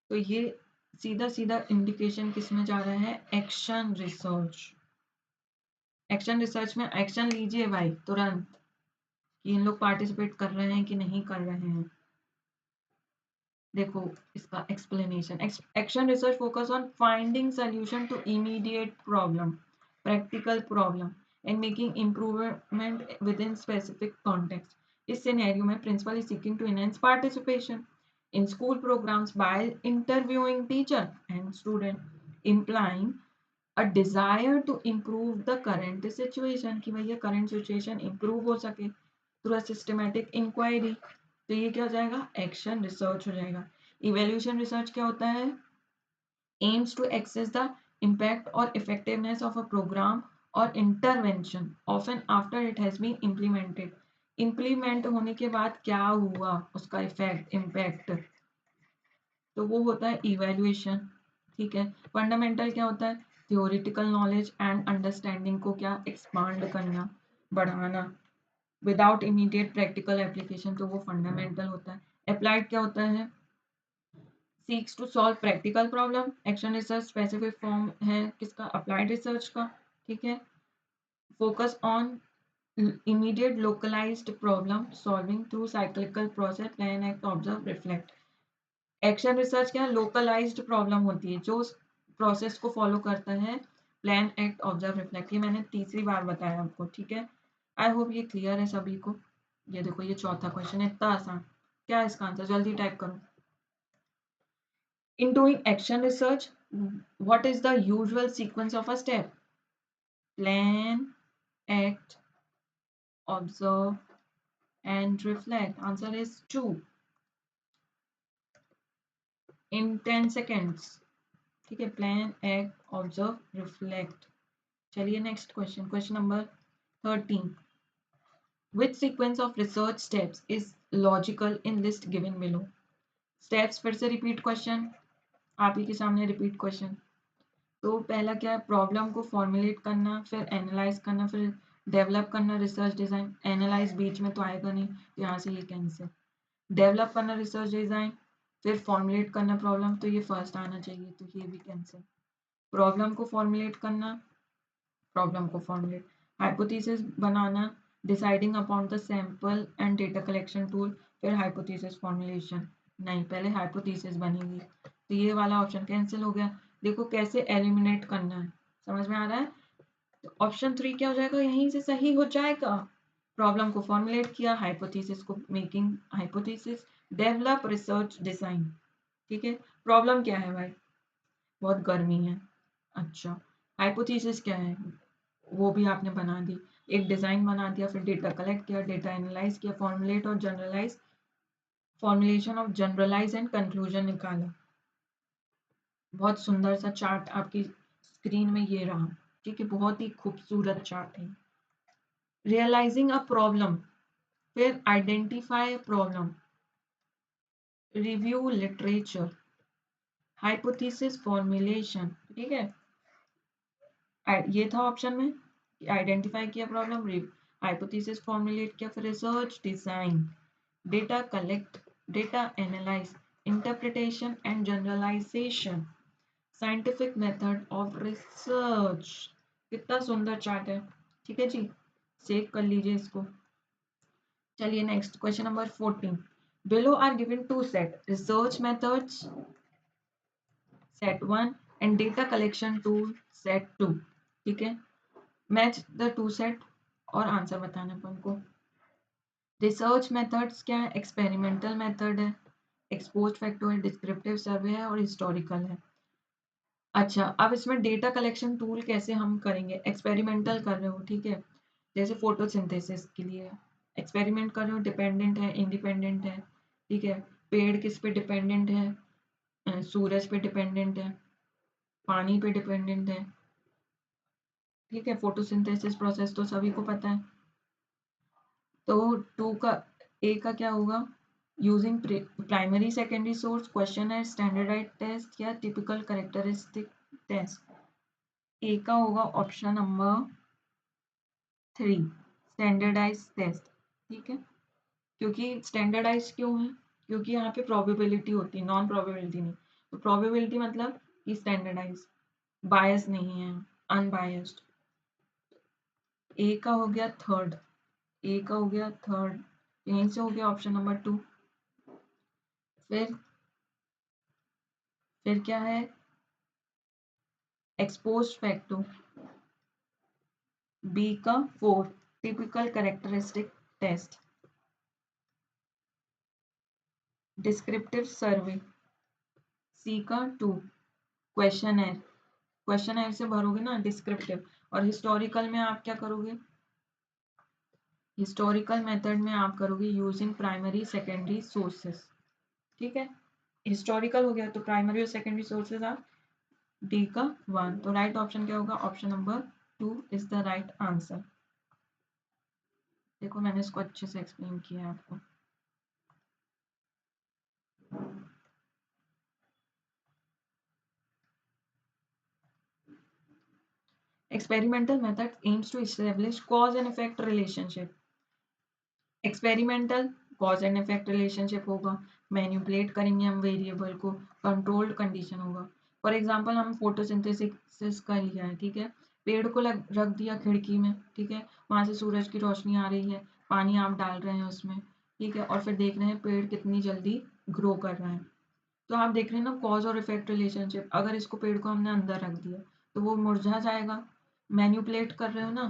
तो ये सीधा सीधा इंडिकेशन किस में जा रहा है, एक्शन रिसर्च। एक्शन रिसर्च में एक्शन लीजिए भाई तुरंत कि इन लोग पार्टिसिपेट कर रहे हैं कि नहीं कर रहे हैं। देखो इसका explanation, action research focus on finding solution to immediate problem, practical problem and making improvement within specific context. इस सिनेरियो में principal is seeking to enhance participation in school programs by interviewing teacher and student, implying a desire to improve the current situation, कि भैया करंट सिचुएशन इम्प्रूव हो सके थ्रू अ सिस्टमैटिक इंक्वायरी। तो ये क्या हो जाएगा, एक्शन रिसर्च हो जाएगा। इवेल्यूशन रिसर्च क्या होता है, aims to access the impact और इफेक्टिवनेस ऑफ अ प्रोग्राम और intervention often after it has been implemented. Implement होने के बाद क्या हुआ, उसका इफेक्ट इम्पैक्ट, तो वो होता है इवेल्युएशन। ठीक है, फंडामेंटल क्या होता है, थियोरिटिकल नॉलेज एंड अंडरस्टैंडिंग को क्या एक्सपांड करना, बढ़ाना विदाउट इमीडिएट प्रैक्टिकल एप्लीकेशन, तो वो फंडामेंटल होता है। अप्लाइड क्या होता है, seeks to solve practical problem. Action research specific form है किसका, अप्लाइड रिसर्च का, ठीक है। Focus on immediate localized problem solving through cyclical process, plan, act, observe, reflect। Action research क्या है, लोकलाइज्ड प्रॉब्लम होती है जो प्रोसेस को फॉलो करता है, प्लान, एक्ट, ऑब्जर्व, रिफ्लेक्ट। ये मैंने तीसरी बार बताया आपको, ठीक है। आई होप ये क्लियर है सभी को। ये देखो ये चौथा क्वेश्चन है, इतना आसान। क्या है इसका आंसर, जल्दी टाइप करो। In doing action research, what is the usual sequence of a step? Plan, act, observe, and reflect. Answer is 2 in 10 seconds. ठीक है, प्लान, एक्ट, ऑब्जर्व, रिफ्लेक्ट। चलिए next question, question number 13। Which sequence of research steps is logical in list given below. Steps फिर से रिपीट क्वेश्चन, आप ही के सामने रिपीट क्वेश्चन। तो पहला क्या है, प्रॉब्लम को फॉर्मुलेट करना, फिर एनालाइज करना, फिर डेवलप करना, रिसर्च डिजाइन। एनालाइज बीच में तो आएगा नहीं, तो यहाँ से ये कैंसिल। डेवलप करना रिसर्च डिजाइन, फिर फॉर्मुलेट करना प्रॉब्लम, तो ये फर्स्ट आना चाहिए, तो ये भी कैंसिल। प्रॉब्लम को फॉर्मुलेट करना, प्रॉब्लम को formulate, hypothesis banana, deciding upon the sample and data collection tool, फिर हाइपोथेसिस फॉर्मुलेशन। नहीं, पहले हाइपोथेसिस बनेगी, तो ये वाला ऑप्शन कैंसिल हो गया। देखो कैसे एलिमिनेट करना है, समझ में आ रहा है। तो ऑप्शन 3 क्या हो जाएगा, यहीं से सही हो जाएगा। प्रॉब्लम को फॉर्मुलेट किया, हाइपोथेसिस को making hypothesis, develop, research, design. ठीक है, प्रॉब्लम क्या है भाई, बहुत गर्मी है। अच्छा, हाइपोथेसिस क्या है, वो भी आपने बना दी, एक डिजाइन बना दिया, फिर डेटा कलेक्ट किया, डेटा एनालाइज किया, फॉर्मुलेट और generalize, formulation of generalize and conclusion निकाला। बहुत सुंदर सा चार्ट आपकी स्क्रीन में ये रहा, ठीक है, बहुत ही खूबसूरत चार्ट है। रियलाइजिंग अ प्रॉब्लम, फिर identify problem, review literature, hypothesis formulation. ठीक है, ये था ऑप्शन में, आइडेंटिफाई किया प्रॉब्लम, हाइपोथेसिस फॉर्मुलेट किया, फिर research design, data collect, data analyse, interpretation and generalization, scientific method of research. कितना सुंदर चार्ट है, ठीक है जी, सेव कर लीजिए इसको। चलिए next, question number 14। Below are given two set research methods set 1 and data collection tool set 2। ठीक है, मैच द टू सेट और आंसर बताना अपन को। रिसर्च मेथड्स क्या है, एक्सपेरिमेंटल मेथड है, एक्सपोज्ड फैक्टर है, डिस्क्रिप्टिव सर्वे है और हिस्टोरिकल है। अच्छा, अब इसमें डेटा कलेक्शन टूल कैसे हम करेंगे, एक्सपेरिमेंटल कर रहे हो, ठीक है, जैसे फोटोसिंथेसिस के लिए एक्सपेरिमेंट कर रहे हो, डिपेंडेंट है, इंडिपेंडेंट है, ठीक है, पेड़ किस पे डिपेंडेंट है, सूरज पे डिपेंडेंट है, पानी पे डिपेंडेंट है, ठीक है, फोटोसिंथेसिस प्रोसेस तो सभी को पता है। तो टू का, ए का क्या होगा, using primary secondary source, question है, स्टैंडर्डाइज टेस्ट या टिपिकल कैरेक्टरिस्टिक टेस्ट। ए का होगा ऑप्शन नंबर 3, स्टैंडर्डाइज टेस्ट। ठीक है, क्योंकि स्टैंडर्डाइज क्यों है, क्योंकि यहाँ पे प्रोबेबिलिटी होती है, नॉन प्रोबेबिलिटी नहीं। तो प्रोबेबिलिटी मतलब कि स्टैंडर्डाइज, बायस नहीं है, अनबायस्ड। ए का हो गया थर्ड, ए का हो गया थर्ड, यहीं से हो गया ऑप्शन नंबर 2। फिर क्या है, एक्सपोज्ड फैक्टर, बी का 4, टिपिकल कैरेक्टरिस्टिक टेस्ट, डिस्क्रिप्टिव सर्वे, सी का 2, क्वेश्चनर, क्वेश्चनर से भरोगे ना डिस्क्रिप्टिव। और हिस्टोरिकल में आप क्या करोगे, हिस्टोरिकल मेथड में आप करोगे यूजिंग प्राइमरी सेकेंडरी सोर्सेस। ठीक है, हिस्टोरिकल हो गया तो प्राइमरी और सेकेंडरी सोर्सेज आप, डी का 1। तो राइट ऑप्शन क्या होगा, option number 2 is the right answer. देखो मैंने इसको अच्छे से एक्सप्लेन किया है आपको। Experimental method aims to establish cause and effect relationship. Experimental cause and effect relationship होगा, मैनिपुलेट करेंगे हम वेरिएबल को, कंट्रोल्ड कंडीशन होगा। फॉर एग्जांपल हम फोटोसिंथेसिस का लिया है, ठीक है, पेड़ को रख दिया खिड़की में, ठीक है, वहां से सूरज की रोशनी आ रही है, पानी आप डाल रहे हैं उसमें, ठीक है, और फिर देख रहे हैं पेड़ कितनी जल्दी ग्रो कर रहा है। तो आप देख रहे हैं ना कॉज और इफेक्ट रिलेशनशिप। अगर इसको पेड़ को हमने अंदर रख दिया तो वो मुरझा जाएगा। मैनिपुलेट कर रहे हो ना,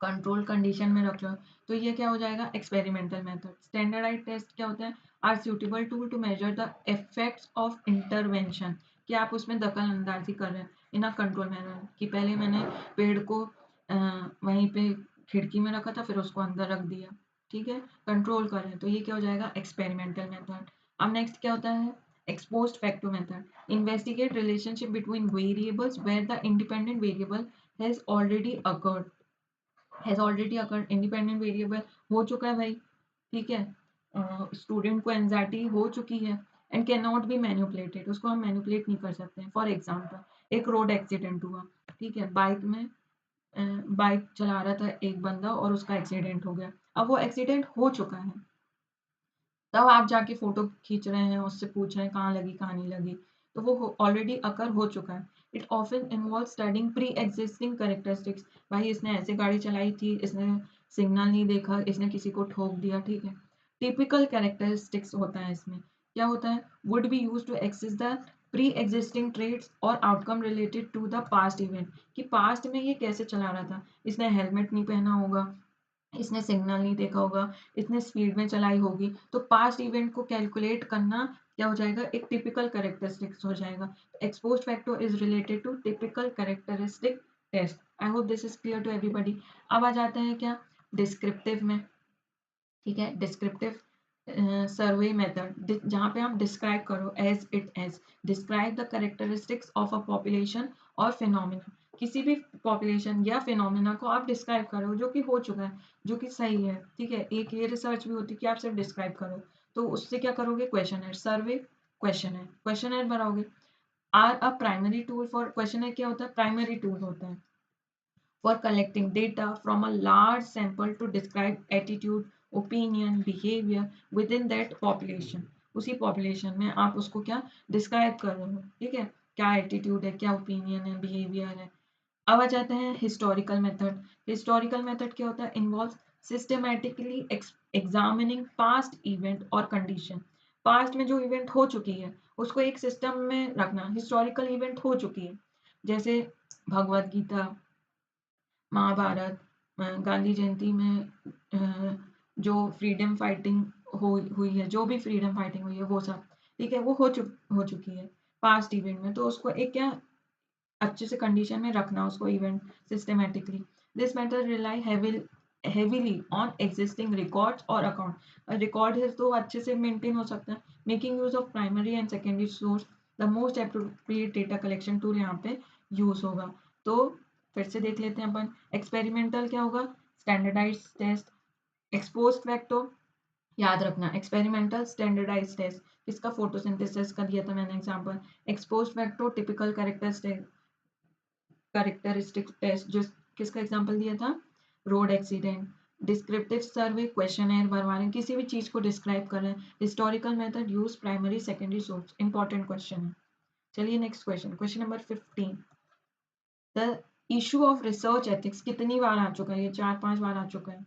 कंट्रोल कंडीशन में रख रहे हो, तो ये क्या हो जाएगा, एक्सपेरिमेंटल मेथड। स्टैंडर्डाइज टेस्ट क्या होता है, are suitable tool to measure the effects of intervention, कि आप उसमें दखल अंदाजी कर रहे हैं इन अ कंट्रोल मैनर, कि पहले मैंने पेड़ को वहीं पे खिड़की में रखा था, फिर उसको अंदर रख दिया, ठीक है, कंट्रोल कर रहे हैं, तो ये क्या हो जाएगा, एक्सपेरिमेंटल मेथड। अब नेक्स्ट क्या होता है, ex post facto method. Investigate relationship between variables where the independent variable has already occurred. Independent variable हो चुका है भाई, ठीक है, स्टूडेंट को एंजाइटी हो चुकी है and can not be manipulated, उसको हम मैनिपुलेट नहीं कर सकते हैं। फॉर एग्जांपल एक रोड एक्सीडेंट हुआ, ठीक है, बाइक चला रहा था एक बंदा और उसका एक्सीडेंट हो गया। अब वो एक्सीडेंट हो चुका है, तब आप जाके फोटो खींच रहे हैं, उससे पूछ रहे हैं कहाँ लगी कहाँ नहीं लगी, तो वो ऑलरेडी अकर हो चुका है। It often involve studying pre existing characteristics. भाई इसने ऐसे गाड़ी चलाई थी, इसने सिग्नल नहीं देखा, इसने किसी को ठोक दिया, ठीक है। टिपिकल कैरेक्टरिस्टिक्स होता है इसमें, क्या होता है, would be use to access the pre existing trends और outcome related to the past event, कि पास्ट में ये कैसे चला रहा था, इसने हेलमेट नहीं पहना होगा, इसने सिग्नल नहीं देखा होगा, इसने स्पीड में चलाई होगी, तो पास्ट इवेंट को कैलकुलेट करना क्या हो जाएगा, एक टिपिकल कैरेक्टरिस्टिक्स हो जाएगा। Exposed factor is related to typical characteristic test. I hope this is clear to everybody. अब आ जाते हैं क्या, डिस्क्रिप्टिव में, ठीक है, डिस्क्रिप्टिव सर्वे मेथड, जहाँ पे हम डिस्क्राइब करो as it as, describe the characteristics of a population और फिनोमिना। किसी भी पॉपुलेशन या फिनोमिना को आप डिस्क्राइब करो जो कि हो चुका है, जो कि सही है, ठीक है। एक ये रिसर्च भी होती है कि आप सिर्फ डिस्क्राइब करो, तो उससे क्या करोगे, क्वेश्चनर सर्वे, क्वेश्चनर भराओगे। Are a primary tool for, questionnaire क्या होता है, प्राइमरी टूल होता है for collecting data from a large sample to describe attitude, opinion, behavior within that population. उसी population में आप उसको क्या describe कर रहे हो, ठीक है, क्या attitude है, क्या opinion है, behavior है। अब आ जाते हैं historical method। historical method क्या होता है, involves systematically examining past event और condition। past में जो event हो चुकी है उसको एक system में रखना, historical event हो चुकी है, जैसे भगवत गीता, महाभारत, गांधी जयंती में जो फ्रीडम फाइटिंग हुई है, जो भी फ्रीडम फाइटिंग हुई है वो सब, ठीक है, वो हो चुकी है पास्ट इवेंट में, तो उसको एक क्या अच्छे से कंडीशन में रखना उसको event systematically. This method rely heavily on existing records और अकाउंट। रिकॉर्ड है तो अच्छे से मेंटेन हो सकता है। Making use of primary and secondary source, the most appropriate data collection tool यहाँ पे यूज होगा। तो फिर से देख लेते हैं अपन। एक्सपेरिमेंटल क्या होगा, स्टैंडर्डाइज टेस्ट, एक्सपोज फैक्टो, याद रखना एक्सपेरिमेंटल स्टैंडर्डाइज टेस्ट, इसका फोटोसिंथेसिस का दिया था मैंने example. Ex post facto typical characteristic test, जो किसका एग्जांपल दिया था, road accident. Descriptive survey, questionnaire भरवा रहे हैं, किसी भी चीज को डिस्क्राइब कर रहे हैं। Historical method, use primary secondary source, important question है। चलिए next question, question number 15। The issue of research ethics कितनी बार आ चुका है, ये 4-5 बार आ चुका है,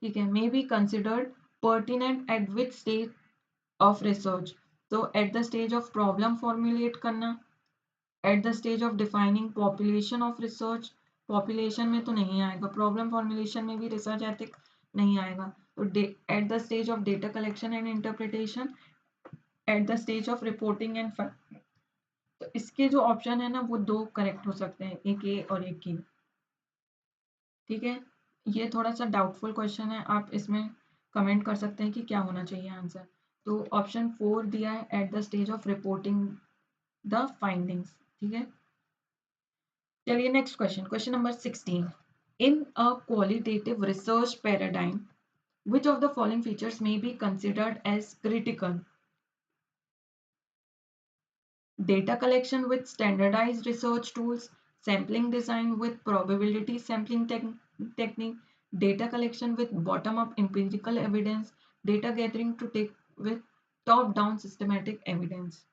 ठीक है। May be considered pertinent at which stage of research, तो at the stage of problem formulate करना, at the stage of defining population of research, population में तो नहीं आएगा, प्रॉब्लम फॉर्मुलेशन में भी रिसर्च एथिक नहीं आएगा, तो at the stage of data collection and interpretation, eight the stage of reporting and, तो इसके जो ऑप्शन है ना वो दो करेक्ट हो सकते हैं, एक ए और एक ई, ठीक है। ये थोड़ा सा डाउटफुल क्वेश्चन है, आप इसमें कमेंट कर सकते हैं कि क्या होना चाहिए आंसर। तो ऑप्शन 4 दिया है, eight the stage of reporting the findings, ठीक है। चलिए next question, question number 16। In a qualitative research paradigm which of the following features may be considered as critical? Data collection with standardized research tools, sampling design with probability sampling technique, data collection with bottom-up empirical evidence, data gathering to take with top down systematic evidence.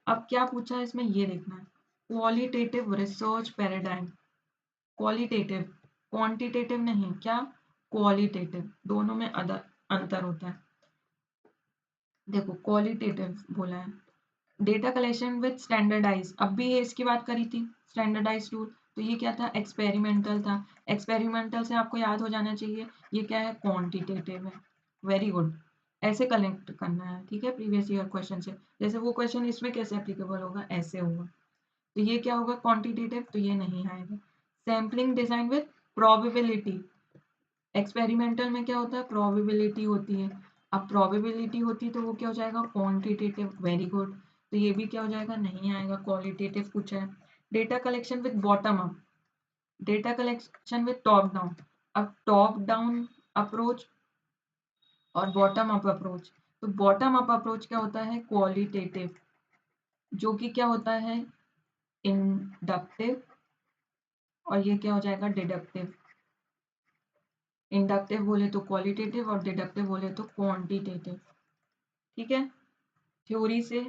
अब क्या पूछा है इसमें ये देखना है। Qualitative research paradigm, qualitative, quantitative नहीं, क्या क्वालिटेटिव, दोनों में अंतर होता है। देखो क्वालिटेटिव बोला है, डेटा कलेक्शन विद स्टैंडर्डाइज, अब भी ये इसकी बात करी थी स्टैंडर्डाइज टूल, तो ये क्या था, एक्सपेरिमेंटल था। एक्सपेरिमेंटल से आपको याद हो जाना चाहिए ये क्या है, क्वांटिटेटिव है। वेरी गुड, ऐसे कलेक्ट करना है, ठीक है, प्रीवियस ईयर क्वेश्चन से। जैसे वो क्वेश्चन इसमें कैसे एप्लीकेबल होगा, ऐसे होगा, तो ये क्या होगा, क्वांटिटेटिव, तो ये नहीं आएगा। Sampling design with probability, experimental में क्या होता है, प्रोबेबिलिटी होती है। अब प्रोबेबिलिटी होती तो वो क्या हो जाएगा, क्वांटिटेटिव, वेरी गुड, तो ये भी क्या हो जाएगा, नहीं आएगा, क्वालिटेटिव पूछा है। Data collection with bottom up, data collection with top down, अब टॉप डाउन अप्रोच और बॉटम अप अप्रोच, तो बॉटम अप अप्रोच क्या होता है, क्वालिटेटिव, जो कि क्या होता है, इंडक्टिव, और ये क्या हो जाएगा, डिडक्टिव। इंडक्टिव बोले तो क्वालिटेटिव और डिडक्टिव बोले तो क्वांटिटेटिव, ठीक है, थ्योरी से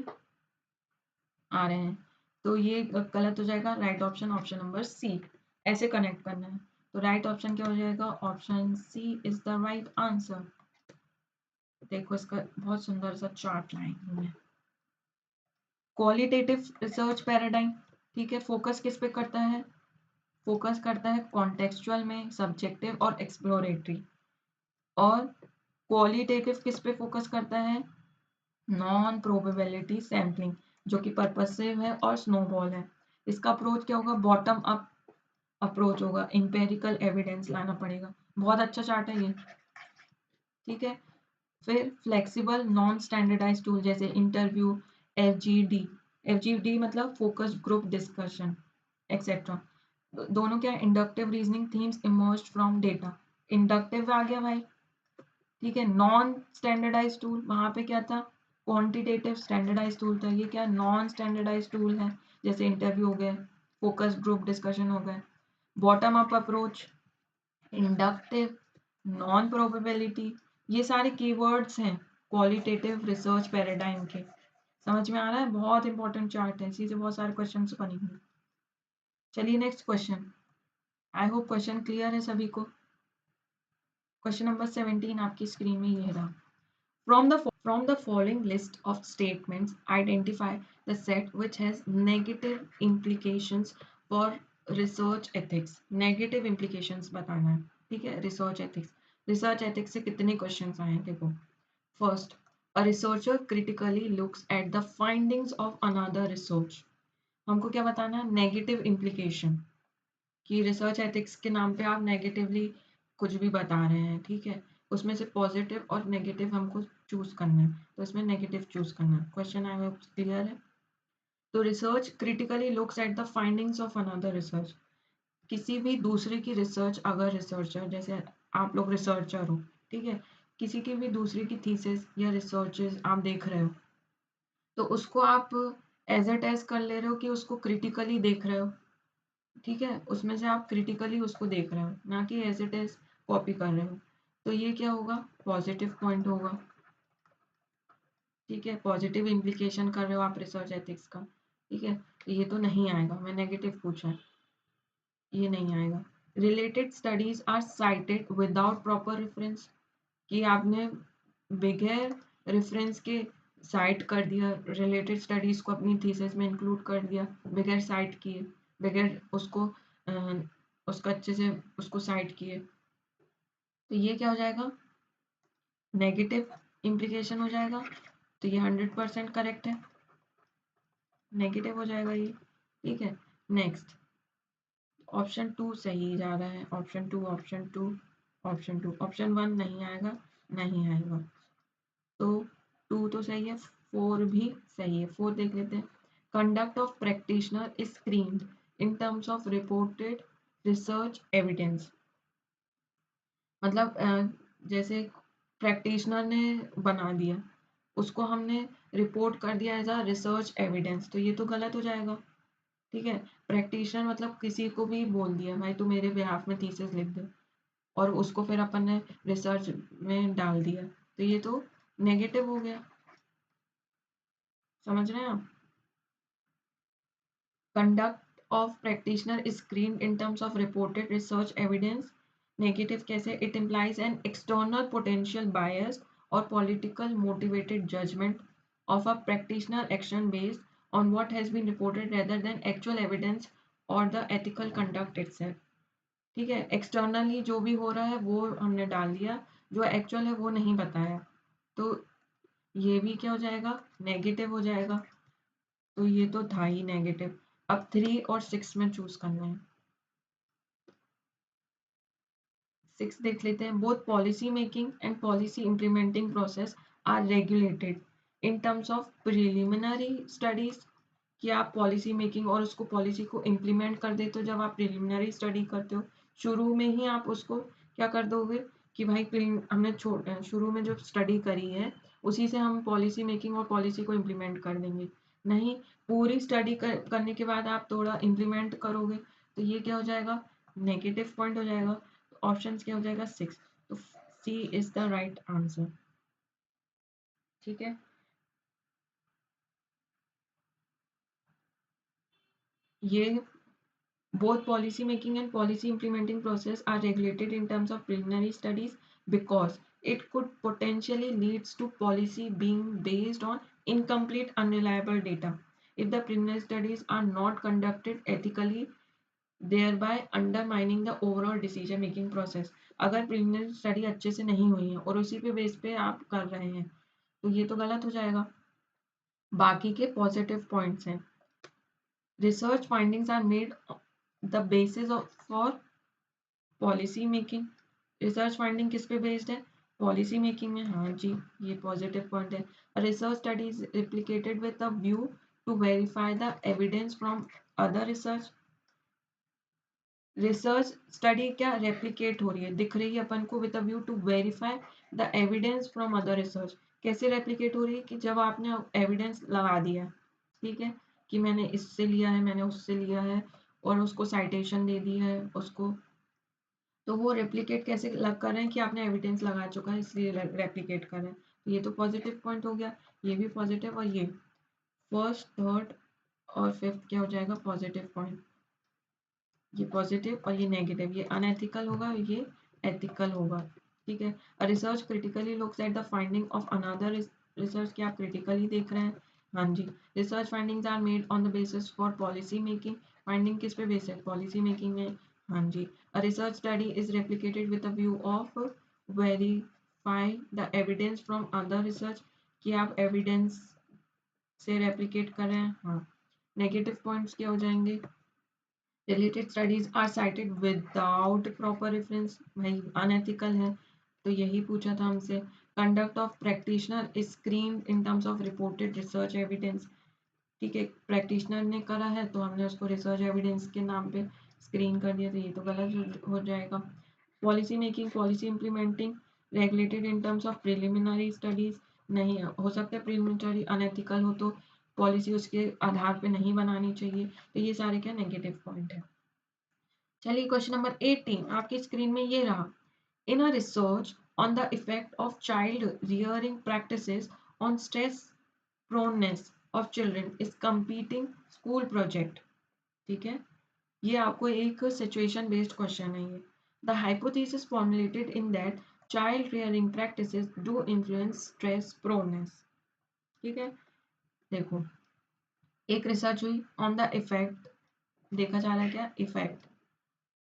आ रहे हैं, तो ये गलत हो जाएगा, right option, option number C, ऐसे कनेक्ट करना है। तो राइट ऑप्शन क्या हो जाएगा, option C is the right answer. देखो इसका बहुत सुंदर सा चार्ट लाइन है। क्वालिटेटिव रिसर्च पैराडाइम, ठीक है, फोकस किस पे करता है, फोकस करता है कॉन्टेक्चुअल में, सब्जेक्टिव और एक्सप्लोरेटरी। और क्वालिटेटिव किस पे फोकस करता है, नॉन प्रोबेबिलिटी सैम्पलिंग, जो कि पर्पसिव है और स्नोबॉल है। इसका अप्रोच क्या होगा, बॉटम अप अप्रोच होगा, इंपेरिकल एविडेंस लाना पड़ेगा। बहुत अच्छा चार्ट है ये, ठीक है। फिर फ्लेक्सिबल नॉन स्टैंडर्डाइज टूल जैसे इंटरव्यू, एफजीडी, एफजीडी मतलब फोकस ग्रुप डिस्कशन एक्सेट्रा। दोनों क्या, inductive reasoning themes emerge from data, inductive आ गया भाई, ठीक है। नॉन स्टैंडर्डाइज टूल, वहां पे क्या था, क्वांटिटेटिव स्टैंडर्डाइज टूल था, ये क्या नॉन स्टैंडर्डाइज टूल है, जैसे इंटरव्यू हो गए, फोकस ग्रुप डिस्कशन हो गए। Bottom up approach, inductive, non probability, ये सारे कीवर्ड्स हैं क्वालिटेटिव रिसर्च पैराडाइम के। समझ में आ रहा है, बहुत इंपॉर्टेंट चार्ट है, इसी से बहुत सारे क्वेश्चन बनेंगे। चलिए next question, I hope question clear है सभी को। क्वेश्चन नंबर 17 आपकी स्क्रीन में ये रहा। From the following list of statements, identify the set which has negative implications for research ethics. Negative implications बताना है, ठीक है, research ethics. Research ethics से कितने questions आए हैं देखो। First, a researcher critically looks at the findings of another research. हमको क्या बताना है, नेगेटिव इम्प्लीकेशन, कि रिसर्च एथिक्स के नाम पे आप नेगेटिवली कुछ भी बता रहे हैं, ठीक है, उसमें से पॉजिटिव और नेगेटिव हमको चूज करना है, तो इसमें नेगेटिव चूज करना है। क्वेश्चन आई होप क्लियर है। तो research critically looks at the findings of another research, किसी भी दूसरे की रिसर्च, अगर रिसर्चर जैसे आप लोग रिसर्चर हो, ठीक है, किसी की भी दूसरे की थीसिस या रिसर्चेस आप देख रहे हो, तो उसको आप एज एट एज कर ले रहे हो कि उसको क्रिटिकली देख रहे हो, ठीक है, उसमें से आप क्रिटिकली उसको देख रहे हो, ना कि एज इट इज कॉपी कर रहे हो, तो ये क्या होगा, पॉजिटिव पॉइंट होगा, ठीक है, पॉजिटिव इम्प्लीकेशन कर रहे हो आप रिसर्च एथिक्स का, ठीक है, तो ये तो नहीं आएगा, मैं नेगेटिव पूछा है, ये नहीं आएगा। Related studies are cited without proper reference, कि आपने बगैर रेफरेंस के साइट कर दिया, रिलेटेड स्टडीज को अपनी थीसिस में इंक्लूड कर दिया बगैर साइट किए, बगैर उसको उसका अच्छे से उसको साइट किए, तो ये क्या हो जाएगा, नेगेटिव इम्प्लीकेशन हो जाएगा, तो ये 100% करेक्ट है, नेगेटिव हो जाएगा ये, ठीक है। नेक्स्ट, ऑप्शन 2 सही जा रहा है, ऑप्शन 2, ऑप्शन 2, ऑप्शन 2, ऑप्शन 1 नहीं आएगा, नहीं आएगा, तो 2 तो सही है, 4 भी सही है, 4 देख लेते हैं। Conduct of practitioner is screened in terms of reported research evidence, मतलब जैसे प्रैक्टिशनर ने बना दिया, उसको हमने रिपोर्ट कर दिया एज अ रिसर्च एविडेंस, तो ये तो गलत हो जाएगा, ठीक है। प्रैक्टिशनर मतलब किसी को भी बोल दिया भाई तू मेरे बिहाफ में थीसिस लिख दे, और उसको फिर अपन ने रिसर्च में डाल दिया, तो ये तो नेगेटिव हो गया, समझ रहे हैं आप? Conduct of practitioner is screened in terms of reported research evidence. Negative कैसे? It implies an external potential bias और political motivated judgement of a practitioner action based on what has been reported rather than actual evidence or the ethical conduct itself। ठीक है, एक्सटर्नली जो भी हो रहा है वो हमने डाल दिया, जो एक्चुअल है वो नहीं बताया, तो ये भी क्या हो जाएगा? नेगेटिव हो जाएगा। तो ये तो था ही नेगेटिव। अब 3 और 6 में चूज करना है। 6 देख लेते हैं। Both policy making and policy implementing process are regulated in terms of preliminary studies, कि आप पॉलिसी मेकिंग और उसको पॉलिसी को इम्प्लीमेंट कर देते हो। जब आप प्रिलिमिनरी स्टडी करते हो शुरू में ही आप उसको क्या कर दोगे कि भाई हमने शुरू में जो स्टडी करी है उसी से हम पॉलिसी मेकिंग और पॉलिसी को इम्प्लीमेंट कर देंगे। नहीं, पूरी स्टडी करने के बाद आप थोड़ा इम्प्लीमेंट करोगे, तो ये क्या हो जाएगा? नेगेटिव पॉइंट हो जाएगा। ऑप्शन क्या हो जाएगा? 6। तो सी इज द राइट आंसर। ठीक है, ये both policy making and policy implementing process are regulated in terms of preliminary studies because it could potentially leads to policy being based on incomplete unreliable data if the preliminary studies are not conducted ethically, thereby undermining the overall decision making process। अगर प्रिलिमिनरी स्टडी अच्छे से नहीं हुई है और उसी पे बेस पे आप कर रहे हैं तो ये तो गलत हो जाएगा। बाकी के पॉजिटिव पॉइंट्स हैं। Research findings are made the basis for policy making. Research finding किस पे बेस्ड है? पॉलिसी मेकिंग में। हाँ जी, ये पॉजिटिव पॉइंट है। Research study is replicated with a view to verify the evidence from other research. Research study क्या रेप्लिकेट हो रही है, दिख रही है अपन को with a view to verify the evidence from other research. कैसे रेप्लिकेट हो रही है? कि जब आपने एविडेंस लगा दिया, ठीक है, कि मैंने इससे लिया है, मैंने उससे लिया है और उसको साइटेशन दे दी है उसको, तो वो रेप्लिकेट कैसे लग कर रहे हैं कि आपने एविडेंस लगा चुका है इसलिए रेप्लिकेट कर रहे हैं। तो ये तो पॉजिटिव पॉइंट हो गया, ये भी पॉजिटिव। और ये फर्स्ट, थर्ड और फिफ्थ क्या हो जाएगा? Positive point. ये पॉजिटिव और ये नेगेटिव, ये अनएथिकल होगा, ये एथिकल होगा। ठीक है, research critically looks at the finding of another research, की आप क्रिटिकली देख रहे हैं। हाँ जी, research findings are made on the basis for policy making. Finding किस पे बेस है? पॉलिसी मेकिंग में। हाँ जी, a research study is replicated with a view of verify the evidence from other research, कि आप एविडेंस से रेप्लिकेट कर रहे हैं। हाँ, नेगेटिव पॉइंट्स क्या हो जाएंगे? Related studies are cited without proper reference, भाई अनएथिकल है, तो यही पूछा था हमसे। Conduct of practitioner is screen in terms of reported research evidence. ठीक है, प्रैक्टिशनर ने करा है तो हमने उसको रिसर्च एविडेंस के नाम पे स्क्रीन कर दिया, तो ये तो गलत हो जाएगा। Policy making, policy implementing regulated in terms of preliminary studies, नहीं हो सकता है प्रिलिमिनरी अनएथिकल हो तो पॉलिसी उसके आधार पे नहीं बनानी चाहिए, तो ये सारे क्या नेगेटिव पॉइंट है। चलिए क्वेश्चन नंबर 18 आपकी स्क्रीन में ये रहा। In a research on the effect of child rearing practices on stress proneness of children is competing school project. ठीक है, ये आपको एक सिचुएशन बेस्ड क्वेश्चन है। ये the hypothesis formulated in that child rearing practices do influence stress proneness. ठीक है, देखो एक रिसर्च हुई ऑन द इफेक्ट, देखा जा रहा है क्या? Effect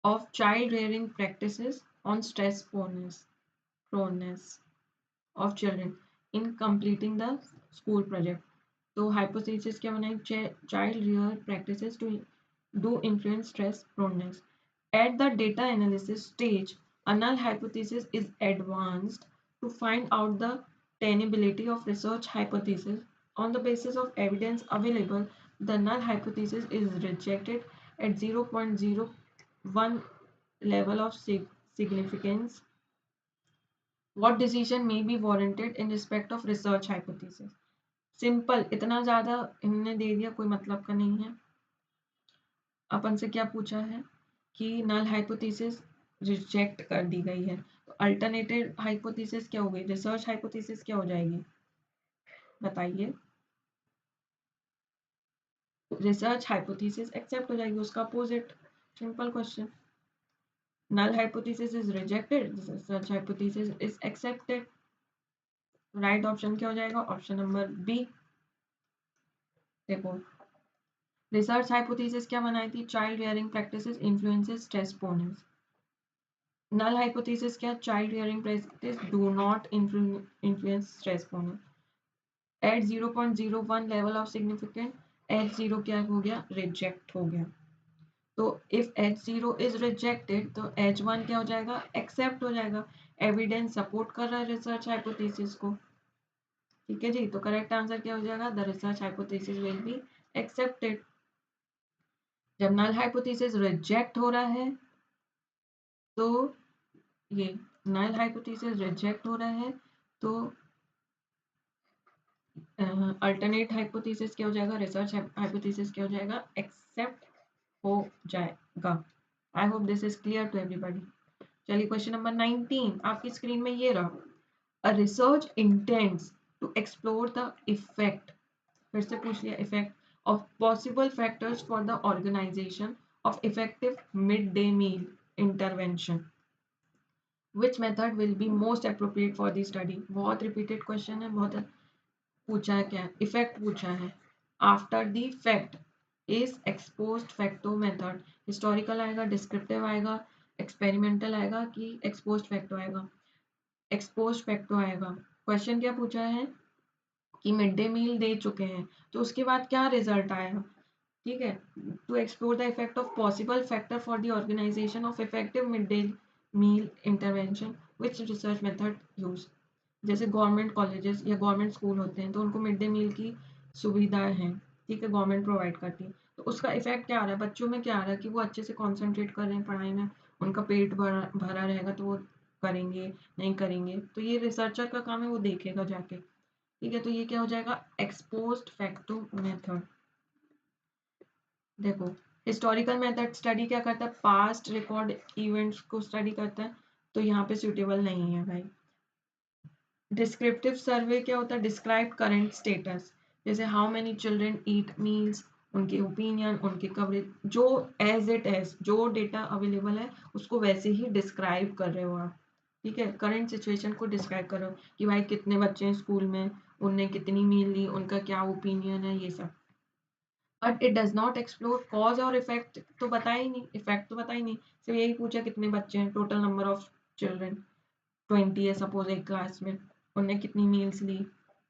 of child rearing practices on stress proneness of children in completing the school project। तो hypothesis क्या बनाई? child rear practices to do influence stress proneness। At the data analysis stage, a null hypothesis is advanced to find out the tenability of research hypothesis on the basis of evidence available। The null hypothesis is rejected at 0.01 level of significance। What decision may be warranted in respect of research hypothesis। Simple, इतना ज्यादा इन्होंने दे दिया, कोई मतलब का नहीं है। अपन से क्या पूछा है कि नल हाइपोथेसिस रिजेक्ट कर दी गई है। तो अल्टरनेटिव हाइपोथेसिस क्या हो गई, रिसर्च हाइपोथेसिस क्या हो जाएगी, बताइए। रिसर्च हाइपोथेसिस एक्सेप्ट हो जाएगी, उसका opposite, simple question. null hypothesis is rejected, research hypothesis is accepted। Right option क्या हो जाएगा, ऑप्शन नंबर बी। देखो रिसर्च हाइपोथेसिस क्या बनाई थी, child rearing practices influences stress proneness. Null hypothesis क्या, child rearing practice do not influence stress proneness. At 0.01 level of significant, H0 क्या हो गया, रिजेक्ट हो गया। तो इफ H0 इज रिजेक्टेड तो H1 क्या हो जाएगा, एक्सेप्ट हो जाएगा। एविडेंस सपोर्ट कर रहा है रिसर्च हाइपोथेसिस को। ठीक है जी, तो करेक्ट आंसर क्या हो जाएगा, the research hypothesis will be accepted. जब नल हाइपोथेसिस रिजेक्ट हो रहा है तो ये नल हाइपोथेसिस रिजेक्ट हो रहा है तो अल्टरनेट हाइपोथेसिस क्या हो जाएगा, रिसर्च हाइपोथेसिस क्या हो जाएगा, एक्सेप्ट हो जाएगा। I hope this is clear to everybody. चलिए क्वेश्चन नंबर 19 आपकी स्क्रीन में ये रहा। A research intends to explore the effect, फिर से पूछ लिया, effect of possible factors for the organization of effective mid day meal intervention, which method will be most appropriate for the study. बहुत रिपीटेड क्वेश्चन है, बहुत पूछा है, क्या इफेक्ट पूछा है। After the fact is ex post facto method, historical आएगा, डिस्क्रिप्टिव आएगा, एक्सपेरिमेंटल आएगा कि एक्सपोज्ड फैक्टो आएगा, एक्सपोज्ड फैक्टो आएगा। क्वेश्चन क्या पूछा है कि मिड डे मील दे चुके हैं तो उसके बाद क्या रिजल्ट आएगा। ठीक है, to explore the effect of possible factor for the organization of effective mid day meal intervention which research method use. जैसे गवर्नमेंट कॉलेजेस या गवर्नमेंट स्कूल होते हैं तो उनको मिड डे मील की सुविधाएं हैं, ठीक है, गवर्नमेंट प्रोवाइड करती है। तो उसका इफेक्ट क्या आ रहा है, बच्चों में क्या आ रहा है कि वो अच्छे से कॉन्सेंट्रेट कर रहे हैं पढ़ाई में, उनका पेट भरा रहेगा तो वो करेंगे, नहीं करेंगे, तो ये रिसर्चर का काम है, वो देखेगा जाके। ठीक है, तो ये क्या हो जाएगा, एक्सपोज्ड फैक्टो मेथड। देखो हिस्टोरिकल मेथड स्टडी क्या करता है, पास्ट रिकॉर्ड इवेंट्स को स्टडी करता है, तो यहाँ पे सूटेबल नहीं है भाई। डिस्क्रिप्टिव सर्वे क्या होता है, डिस्क्राइब करंट स्टेटस, जैसे how many children eat meals, उनके ओपिनियन, उनके कवरेज, जो एज इट एज जो डेटा अवेलेबल है उसको वैसे ही डिस्क्राइब कर रहे हो आप। ठीक है, करंट सिचुएशन को डिस्क्राइब करो कि भाई कितने बच्चे हैं स्कूल में, उनने कितनी मील ली, उनका क्या ओपिनियन है, ये सब। But it does not explore cause और इफेक्ट, तो बता ही नहीं, इफेक्ट तो बता ही नहीं, सिर्फ यही पूछा कितने बच्चे हैं, टोटल नंबर ऑफ चिल्ड्रन 20 है सपोज एक क्लास में, उनने कितनी मील्स ली।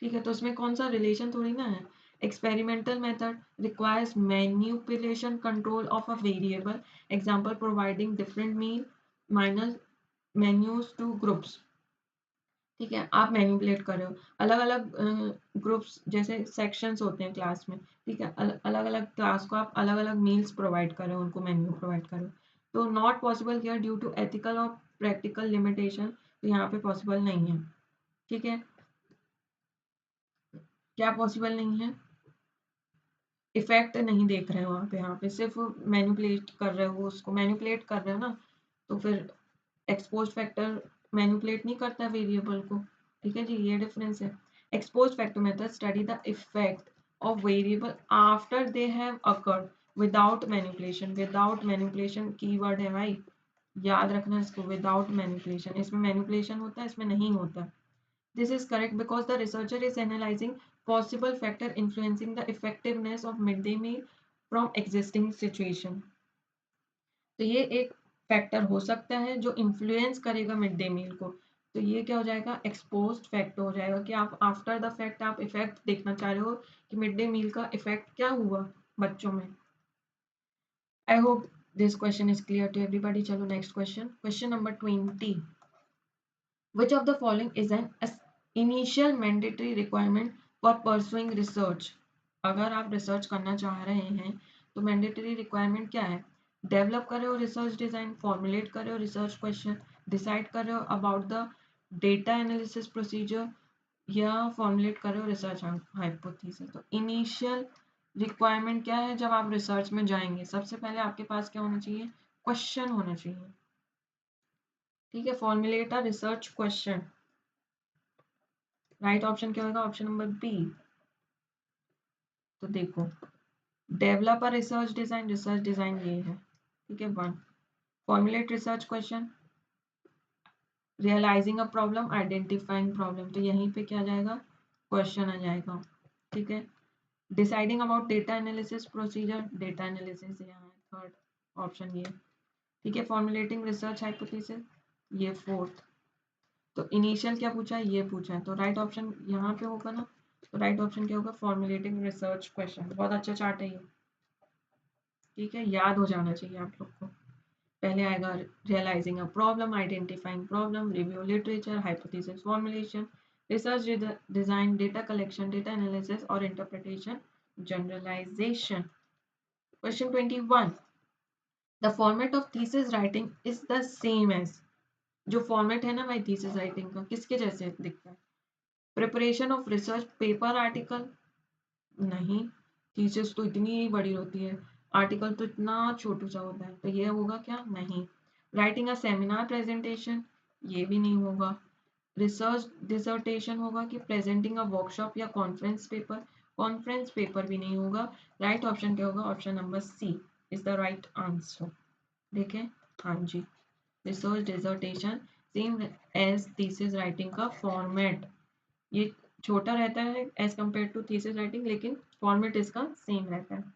ठीक है, तो उसमें कौन सा रिलेशन थोड़ी ना है। Experimental method requires manipulation control of a variable, example providing different meal minus menus to groups. ठीक है, आप मैनिपुलेट कर रहे हो अलग अलग ग्रुप्स, जैसे सेक्शंस होते हैं क्लास में। ठीक है, अलग अलग क्लास को आप अलग अलग मील्स प्रोवाइड कर रहे हो, उनको मेन्यू प्रोवाइड कर रहे हो, तो not possible here due to ethical और प्रैक्टिकल लिमिटेशन, तो यहाँ पे पॉसिबल नहीं है। ठीक है, क्या पॉसिबल नहीं है, इफेक्ट नहीं देख रहे हो आप, यहाँ पे सिर्फ मैनिपुलेट कर रहे हो, उसको मैनिपुलेट कर रहे हो ना, तो फिर एक्सपोज फैक्टर मैनिपुलेट नहीं करता वेरिएबल को। ठीक है जी, ये डिफरेंस है। Expose factor method study the effect of variable after they have occurred without manipulation, without manipulation keyword है भाई, याद रखना इसको, विदाउट मैनिपुलेशन, इसमें मैनिपुलेशन होता है, इसमें नहीं होता। This is correct because the researcher is analyzing possible factor influencing the effectiveness of midday meal from existing situation. तो ये एक फैक्टर हो सकता है जो इन्फ्लुएंस करेगा मिड डे मील को, तो ये क्या हो जाएगा, एक्सपोज्ड फैक्ट हो जाएगा कि आप आफ्टर द फैक्ट आप इफेक्ट देखना चाह रहे हो कि मिड डे मील का इफेक्ट क्या हुआ बच्चों में। I hope this question is clear to everybody. चलो next question, question number 20। Which of the following is an initial mandatory requirement for pursuing research? अगर आप रिसर्च करना चाह रहे हैं तो मैंडेटरी रिक्वायरमेंट क्या है, डेवलप कर रहे हो रिसर्च डिजाइन, फॉर्मुलेट कर रहे हो रिसर्च क्वेश्चन, डिसाइड कर रहे हो about the data analysis procedure, या फॉर्मुलेट कर रहे हो रिसर्च हाइपोथेसिस। तो इनिशियल रिक्वायरमेंट क्या है, जब आप रिसर्च में जाएंगे सबसे पहले आपके पास क्या होना चाहिए, क्वेश्चन होना चाहिए। ठीक है, formulate a research question, right option क्या होगा, ऑप्शन नंबर बी। तो देखो, develop a research design, research design ये है, ठीक है। 1, formulate research question, realizing a problem, identifying problem, तो यहीं पे क्या आ जाएगा, क्वेश्चन आ जाएगा, ठीक है। Deciding about data analysis procedure, data analysis यहाँ है, थर्ड ऑप्शन ये, ठीक है। फॉर्मुलेटिंग रिसर्च हाइपोथेसिस, ये फोर्थ। तो इनिशियल क्या पूछा है, ये पूछा है, तो राइट ऑप्शन यहाँ पे होगा ना। तो राइट ऑप्शन क्या होगा, फॉर्मुलेटिंग रिसर्च क्वेश्चन। बहुत अच्छा चार्ट है ये, ठीक है, याद हो जाना चाहिए आप लोग को। पहले आएगा realizing a problem, identifying problem, review literature, hypothesis formulation, research design, data collection, data analysis और interpretation, generalization. Question 21, the format of thesis writing is the same as, जो फॉर्मेट है ना भाई थीसिस राइटिंग का, किसके जैसे दिखता है, preparation of research paper article, नहीं, थीसिस तो इतनी बड़ी होती है, आर्टिकल तो इतना छोटू सा होता है, तो ये होगा क्या, नहीं। राइटिंग अ सेमिनार प्रेजेंटेशन, ये भी नहीं होगा। रिसर्च डिसर्टेशन होगा कि प्रेजेंटिंग अ वर्कशॉप या कॉन्फ्रेंस पेपर, कॉन्फ्रेंस पेपर भी नहीं होगा। राइट ऑप्शन क्या होगा, option number C is the right answer. देखें, हाँ जी, research dissertation same as thesis writing का फॉर्मेट, ये छोटा रहता है as compare to thesis writing, लेकिन फॉर्मेट इसका सेम रहता है।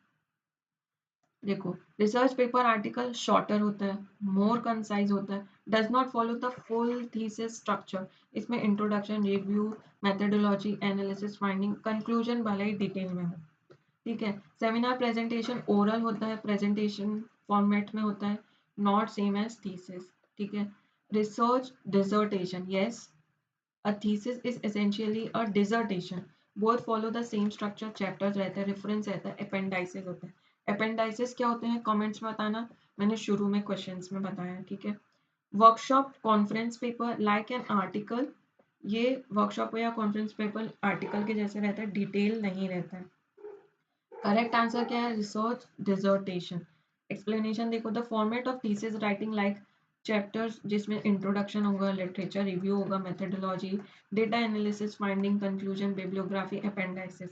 देखो, रिसर्च पेपर आर्टिकल शॉर्टर होता है, मोर कंसाइज होता है, does not follow the full thesis structure, इसमें introduction, review, methodology, analysis, finding, conclusion भले ही डिटेल में हो, ठीक है। सेमिनार प्रेजेंटेशन ओरल होता है, प्रेजेंटेशन फॉर्मेट में होता है, नॉट सेम एज थीसिस, ठीक है। Research dissertation, yes, a thesis is essentially a dissertation, both follow the same structure, chapters रहता है, reference रहता है, appendices होता है। appendices क्या होते हैं, कमेंट्स में बताना, मैंने शुरू में क्वेश्चंस में बताया, ठीक है। Workshop, conference paper, like an article, ये वर्कशॉप या कॉन्फ्रेंस पेपर आर्टिकल के जैसे रहता है, डिटेल नहीं रहता है। करेक्ट आंसर क्या है, रिसर्च डिसर्टेशन। एक्सप्लेनेशन देखो, the format of thesis writing like chapters, जिसमें इंट्रोडक्शन होगा, लिटरेचर रिव्यू होगा, methodology, data analysis, finding, conclusion, bibliography, appendices,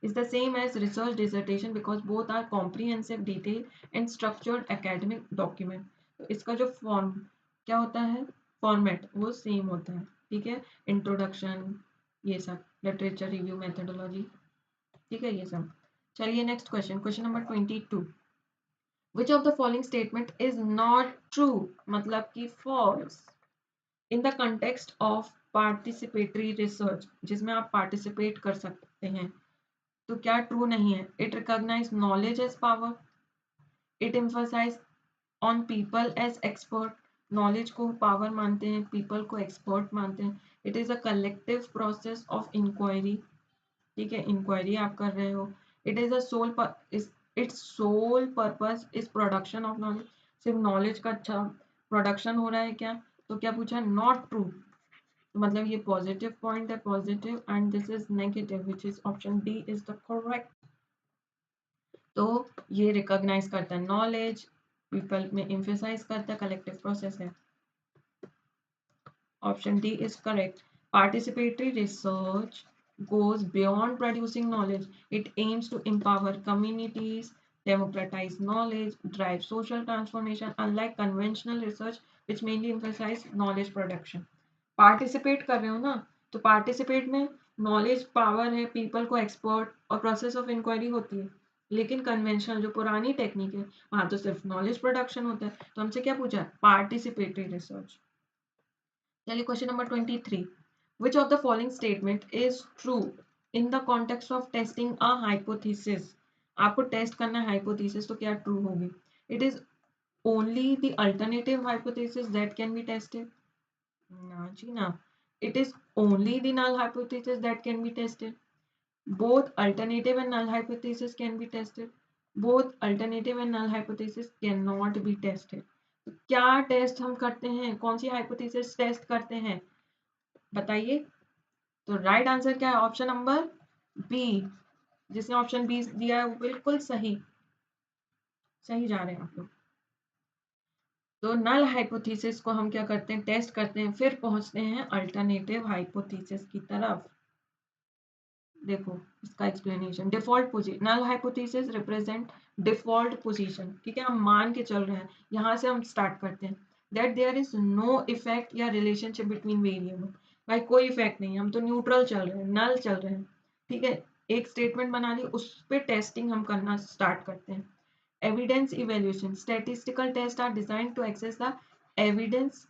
is the same as research dissertation because both are comprehensive, detailed and structured academic document। तो इसका जो फॉर्म क्या होता है, फॉर्मेट वो सेम होता है, ठीक है। इंट्रोडक्शन, ये सब, लिटरेचर रिव्यू, मेथडोलॉजी, ठीक है, ये सब। चलिए next question, question number 22, which of the following statement is not true, मतलब कि false, in the context of participatory research, जिसमें आप पार्टिसिपेट कर सकते हैं, तो क्या ट्रू नहीं है, it recognize knowledge as power, it emphasize on people as expert, knowledge को पावर मानते हैं, पीपल को एक्सपर्ट मानते हैं, it is a collective process of inquiry, ठीक है, इंक्वायरी आप कर रहे हो, it is a sole, it's sole purpose is production of knowledge, सिर्फ नॉलेज का अच्छा प्रोडक्शन हो रहा है क्या, तो क्या पूछा, नॉट ट्रू, मतलब ये पॉजिटिव पॉइंट है, positive, and this is negative, which is option D is the correct. तो ये रिकॉग्नाइज करता है नॉलेज, पीपल में एम्फेसाइज करता है, कलेक्टिव प्रोसेस है, option D is correct. Participatory research goes beyond producing knowledge. It aims to empower communities, democratize knowledge, drive social transformation, unlike conventional research, which mainly emphasize knowledge production. Participate कर रहे हो ना, तो participate में knowledge power है, people को expert और process of inquiry होती है, लेकिन कन्वेंशनल जो पुरानी टेक्निक है वहां तो सिर्फ नॉलेज प्रोडक्शन होता है, तो हमसे क्या पूछा, पार्टिसिपेटरी रिसर्च। चलिए question number 23, which of the following statement is true in the context of testing a hypothesis, आपको टेस्ट करना है हाइपोथेसिस, तो क्या ट्रू होगी, it is only the alternative hypothesis that can be tested, ना जी ना, it is only the null hypothesis that can be tested, both alternative and null hypothesis can be tested, both alternative and null hypothesis cannot be tested। तो क्या टेस्ट हम करते हैं, कौन सी हाइपोथेसिस टेस्ट करते हैं, बताइए। तो राइट आंसर क्या है, ऑप्शन नंबर बी, जिसने ऑप्शन बी दिया है वो बिल्कुल सही, सही जा रहे हैं आप लोग। तो नल हाइपोथेसिस को हम क्या करते हैं, टेस्ट करते हैं, फिर पहुंचते हैं अल्टरनेटिव हाइपोथेसिस की तरफ। देखो इसका explanation, default position, null hypothesis represent default position, ठीक है, हम मान के चल रहे हैं, यहाँ से हम स्टार्ट करते हैं, that there is no effect या रिलेशनशिप बिटवीन वेरिएबल। भाई कोई इफेक्ट नहीं, हम तो न्यूट्रल चल रहे हैं, नल चल रहे हैं, ठीक है। एक स्टेटमेंट बना ली, उस पर टेस्टिंग हम करना स्टार्ट करते हैं। Evidence evaluation, statistical test are designed to access the evidence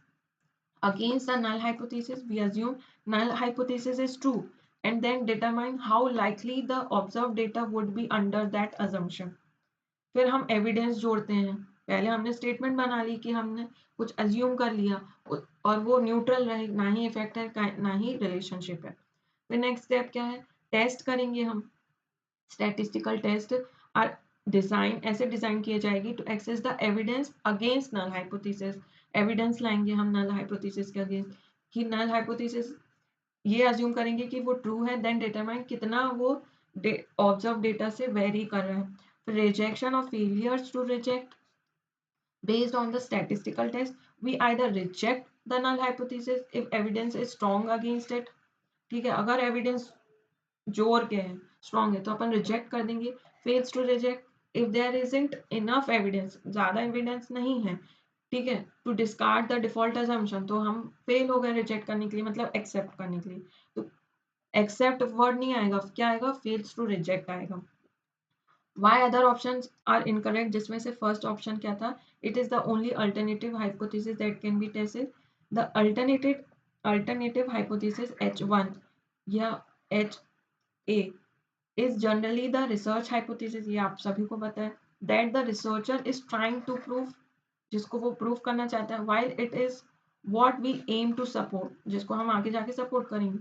against the null hypothesis. We assume null hypothesis is true and then determine how likely the observed data would be under that assumption. फिर हम एविडेंस जोड़ते हैं, पहले हमने स्टेटमेंट बना ली कि हमने कुछ अज्यूम कर लिया और वो न्यूट्रल रहे, ना ही इफेक्ट है ना ही रिलेशनशिप है। फिर नेक्स्ट स्टेप क्या है, टेस्ट करेंगे हम। स्टैटिस्टिकल टेस्ट आर डिजाइन ऐसे डिजाइन किए जाएगी to access the evidence against null hypothesis. Evidence लाएंगे हम नल हाइपोथेसिस के अगेंस्ट कि नल हाइपोथेसिस, ये अज्यूम करेंगे कि वो ट्रू है, देन डिटरमाइन कितना वो ऑब्जर्व डेटा से वेरी कर रहा है। फिर rejection of failures to reject based on the statistical test, we either reject the null hypothesis if evidence is strong against it, ठीक है, अगर एविडेंस जोर के हैं, स्ट्रॉन्ग है, तो अपन रिजेक्ट कर देंगे। Fails to reject if there isn't enough evidence, ज्यादा एविडेंस नहीं है, ठीक है, to discard the default assumption, तो हम फेल हो गए रिजेक्ट करने के लिए, मतलब एक्सेप्ट करने के लिए। तो एक्सेप्ट वर्ड नहीं आएगा, क्या आएगा, फेल्स टू रिजेक्ट आएगा। Why other option are incorrect, जिसमें से फर्स्ट ऑप्शन क्या था, it is the only alternative hypothesis that can be tested. The alternative hypothesis H1 या HA is generally the research hypothesis, ये आप सभी को पता है, that the researcher is trying to prove, जिसको वो प्रूव करना चाहता है, while it is what we aim to support, जिसको हम आगे जाके सपोर्ट करेंगे।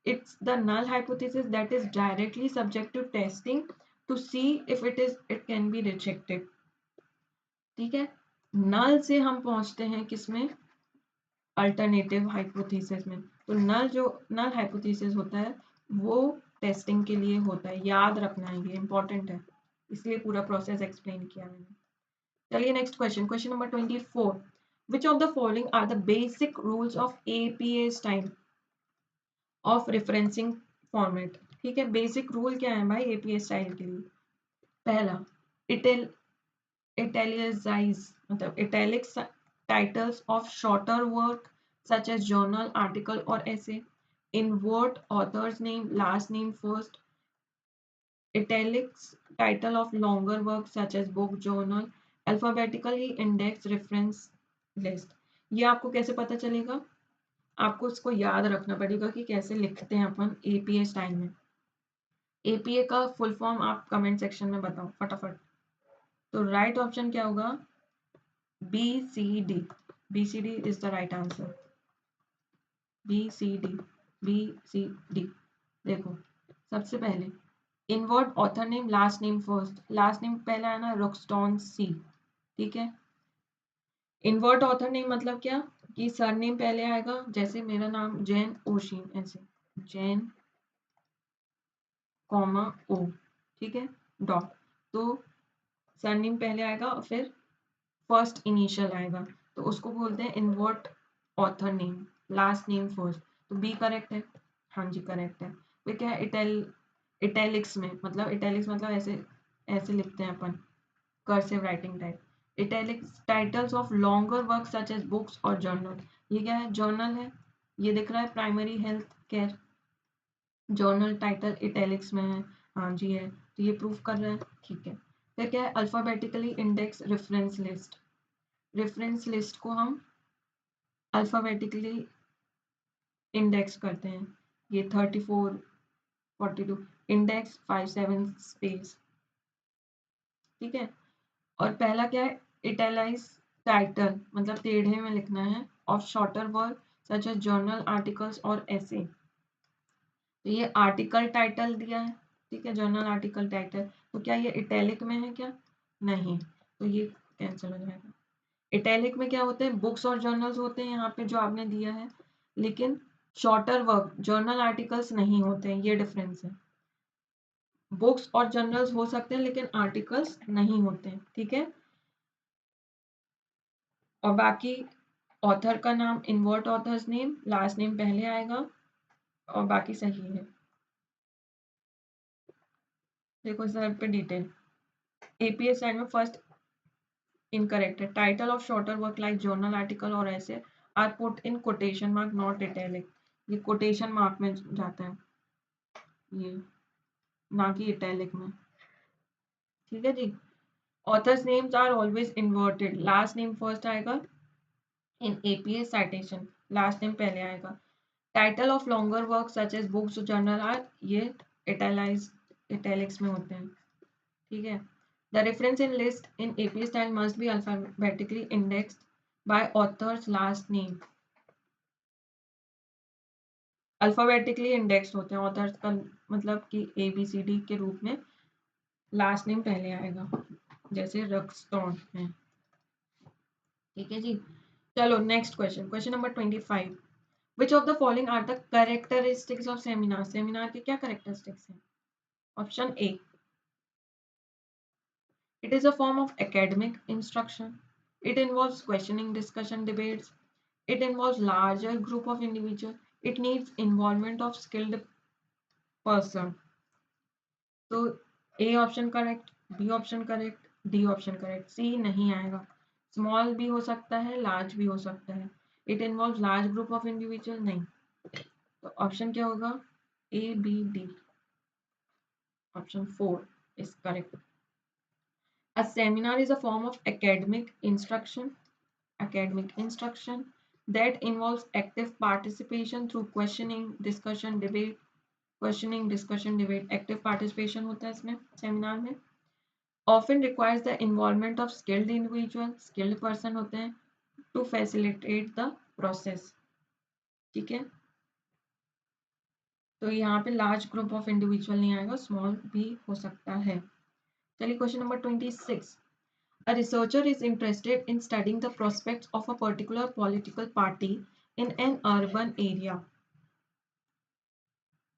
It's the null hypothesis that is directly subject to testing to see if it can be rejected, ठीक है। नल से हम पहुंचते हैं किसमें, अल्टरनेटिव हाइपोथेसिस में। तो नल हाइपोथेसिस होता है वो टेस्टिंग के लिए होता है, याद रखना है, ये इंपॉर्टेंट है, इसलिए पूरा प्रोसेस एक्सप्लेन किया मैंने। चलिए next question, question number 24, which of the following are the basic rules of APA style of referencing format, ठीक है, बेसिक रूल क्या है भाई एपीए स्टाइल के लिए। पहला, इटल italicized मतलब italics titles of shorter work such as journal, article or essay, invert author's name, last name first, italics title of longer work such as book, journal, alphabetically indexed reference list। ये आपको कैसे पता चलेगा, आपको इसको याद रखना पड़ेगा कि कैसे लिखते हैं अपन एपीए स्टाइल में। एपीए का फुल फॉर्म आप कमेंट सेक्शन में बताओ फटाफट। तो राइट ऑप्शन क्या होगा, BCD, BCD is the right answer, BCD, BCD। देखो सबसे पहले invert author name, last name first, last name पहला है ना रॉक्सटॉन सी, ठीक है। इनवर्ट ऑथर नेम मतलब क्या, कि सरनेम पहले आएगा, जैसे मेरा नाम जैन ओशिन, ऐसे जैन कॉमा ओ, ठीक है, डॉट, तो सरनेम पहले आएगा और फिर फर्स्ट इनिशियल आएगा, तो उसको बोलते हैं invert author name, last name first. तो बी करेक्ट है, हाँ जी करेक्ट है। फिर क्या है, इटैलिक्स में, मतलब इटैलिक्स मतलब ऐसे ऐसे लिखते हैं अपन, cursive writing type. Italics titles of longer work such as books और जर्नल, ये क्या है, जर्नल है, ये दिख रहा है primary health care, journal title italics में है, हाँ जी है, तो ये प्रूफ कर रहा है, ठीक है। फिर क्या है, alphabetically index reference list, reference list को हम अल्फाबेटिकली इंडेक्स करते हैं, ये 34 42 इंडेक्स 57 स्पेस, ठीक है। और पहला क्या है, इटैलाइज टाइटल मतलब टेढ़े में लिखना है, of shorter work such as journal, articles और ऐसे। तो ये आर्टिकल टाइटल दिया है, ठीक है, जर्नल आर्टिकल टाइटल, तो क्या ये इटैलिक में है क्या, नहीं, तो ये कैंसिल हो जाएगा। इटैलिक में क्या होते हैं, बुक्स और जर्नल्स होते हैं यहाँ पे जो आपने दिया है, लेकिन शॉर्टर वर्क जर्नल आर्टिकल्स नहीं होते हैं, ये डिफरेंस है। बुक्स और जर्नल्स हो सकते हैं लेकिन आर्टिकल्स नहीं होते हैं, ठीक है। और बाकी ऑथर का नाम invert authors name, last name पहले आएगा और बाकी सही है। देखो सर पे डिटेल, एपीएस साइड में फर्स्ट इनकरेक्ट है। Title of shorter work like journal article और ऐसे are put in quotation mark not italic, ये कोटेशन मार्क में जाता है ये, ना कि इटैलिक में। ठीक है जी। Authors names are always inverted, last name first आएगा in APS citation, last name पहले आएगा। Title of longer work such as books journal are, ये इटैलिक्स में होते हैं। ठीक है। The reference in list in AP style must be alphabetically indexed by author's last name. Alphabetically indexed होते हैं ऑथर्स का, मतलब कि ABCD के रूप में लास्ट नेम पहले आएगा, जैसे रक्सटॉन है। ठीक है जी। चलो next question, question number 25। Which of the following are the characteristics of seminar, seminar के क्या कैरेक्टरिस्टिक्स हैं? Option A, it is a form of academic instruction, it involves questioning, discussion, debates, it involves larger group of individuals, it needs involvement of skilled person। तो A option correct, B option correct, D option correct, C नहीं आएगा। स्मॉल भी हो सकता है, लार्ज भी हो सकता है। It involve large group of individual, नहीं। तो ऑप्शन क्या होगा? A B D, option 4 is correct. A seminar is a form of academic instruction that involves active participation through questioning, discussion, debate, active participation होता है इसमें सेमिनार में। Often requires the involvement of skilled individual, skilled person होते हैं to facilitate the process। ठीक है। तो यहाँ पे लार्ज ग्रुप ऑफ इंडिविजुअल नहीं आएगा, स्मॉल भी हो सकता है। चलिए question number 26। A researcher is interested in studying the prospects of a particular political party in an urban area.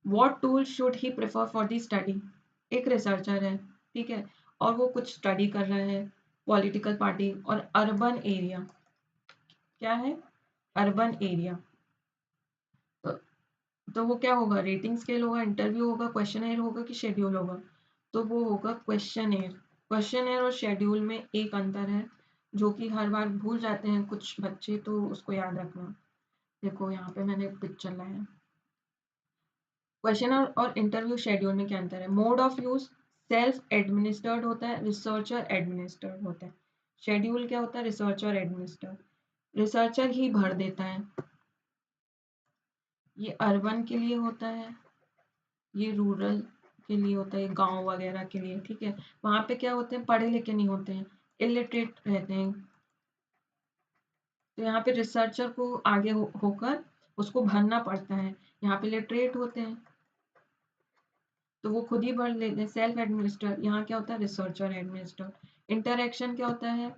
What tool should he prefer for the study? एक रिसर्चर है, ठीक है, और वो कुछ स्टडी कर रहे हैं पॉलिटिकल पार्टी और अर्बन एरिया। क्या है? Urban area. तो, तो वो क्या होगा? रेटिंग स्केल होगा, इंटरव्यू होगा, क्वेश्चनएयर होगा कि शेड्यूल होगा? तो वो होगा क्वेश्चनएयर। क्वेश्चनएयर और शेड्यूल में एक अंतर है जो कि हर बार भूल जाते हैं कुछ बच्चे, तो उसको याद रखना। देखो यहाँ पे मैंने पिक्चर लाया। क्वेश्चन और इंटरव्यू शेड्यूल में क्या अंतर है? Mode of use self administered होता है, रिसर्चर एडमिनिस्टर्ड होता है। शेड्यूल क्या होता है? रिसर्चर एडमिनिस्टर्ड, रिसर्चर ही भर देता है। ये अर्बन के लिए होता है, ये रूरल के लिए होता है, गांव वगैरह के लिए। ठीक है। वहां पे क्या होते हैं? पढ़े लिखे नहीं होते हैं, इलिटरेट रहते हैं। तो यहाँ पे रिसर्चर को आगे होकर उसको भरना पड़ता है। यहाँ पे लिटरेट होते हैं तो वो खुद ही भर लेते हैं, सेल्फ एडमिनिस्टर। यहाँ क्या होता है? Researcher administer. इंटरेक्शन क्या होता है?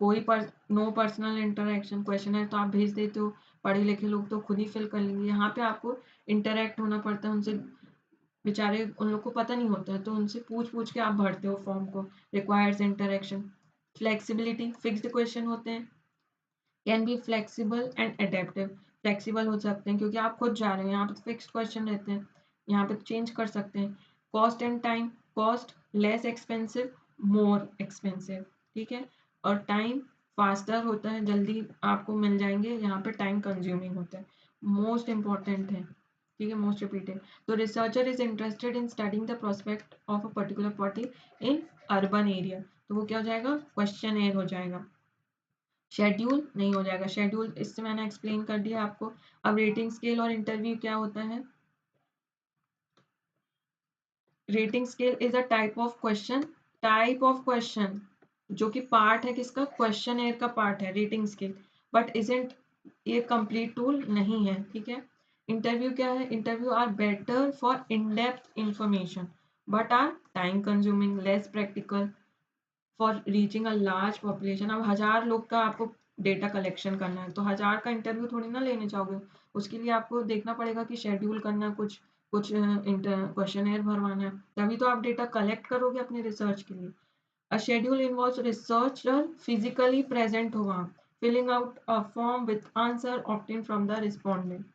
कोई नो पर्सनल इंटरेक्शन। क्वेश्चन है तो आप भेज देते हो, पढ़े लिखे लोग तो खुद ही फिल कर लेंगे। यहाँ पे आपको इंटरेक्ट होना पड़ता है उनसे, बेचारे उन लोग को पता नहीं होता है तो उनसे पूछ पूछ के आप भरते हो फॉर्म को। Requires interaction. Flexibility, fixed question होते हैं, can be flexible and adaptive. Flexible हो सकते हैं क्योंकि आप खुद जा रहे हैं, यहाँ पे फिक्स्ड क्वेश्चन रहते हैं, यहाँ पे चेंज कर सकते हैं। Cost and time, cost less expensive, more expensive. ठीक है। और टाइम फास्टर होता है, जल्दी आपको मिल जाएंगे, यहाँ पे टाइम कंज्यूमिंग होता है। मोस्ट इंपॉर्टेंट है, ठीक है, मोस्ट रिपीटेड। तो researcher is interested in studying the prospect of a particular party in urban area, तो वो क्या हो जाएगा? क्वेश्चन एयर हो जाएगा। शेड्यूल नहीं हो जाएगा, शेड्यूल इससे मैंने एक्सप्लेन कर दिया आपको। अब रेटिंग स्केल और इंटरव्यू क्या होता है? Rating scale is a type of question जो कि पार्ट है किसका? क्वेश्चन एयर का पार्ट है रेटिंग स्केल, बट इजंट ये कंप्लीट टूल नहीं है। ठीक है। इंटरव्यू क्या है? Interview are better for in depth information but are time consuming, less practical for reaching a large population. अब 1000 लोग का आपको डेटा कलेक्शन करना है तो 1000 का इंटरव्यू थोड़ी ना लेने चाहोगे, उसके लिए आपको देखना पड़ेगा कि शेड्यूल करना, कुछ कुछ क्वेश्चनएयर भरवाना है, तभी तो आप डेटा कलेक्ट करोगे अपने रिसर्च के लिए। अ schedule involves researcher physically present हो वहाँ, filling out a form with answer obtained from the respondent,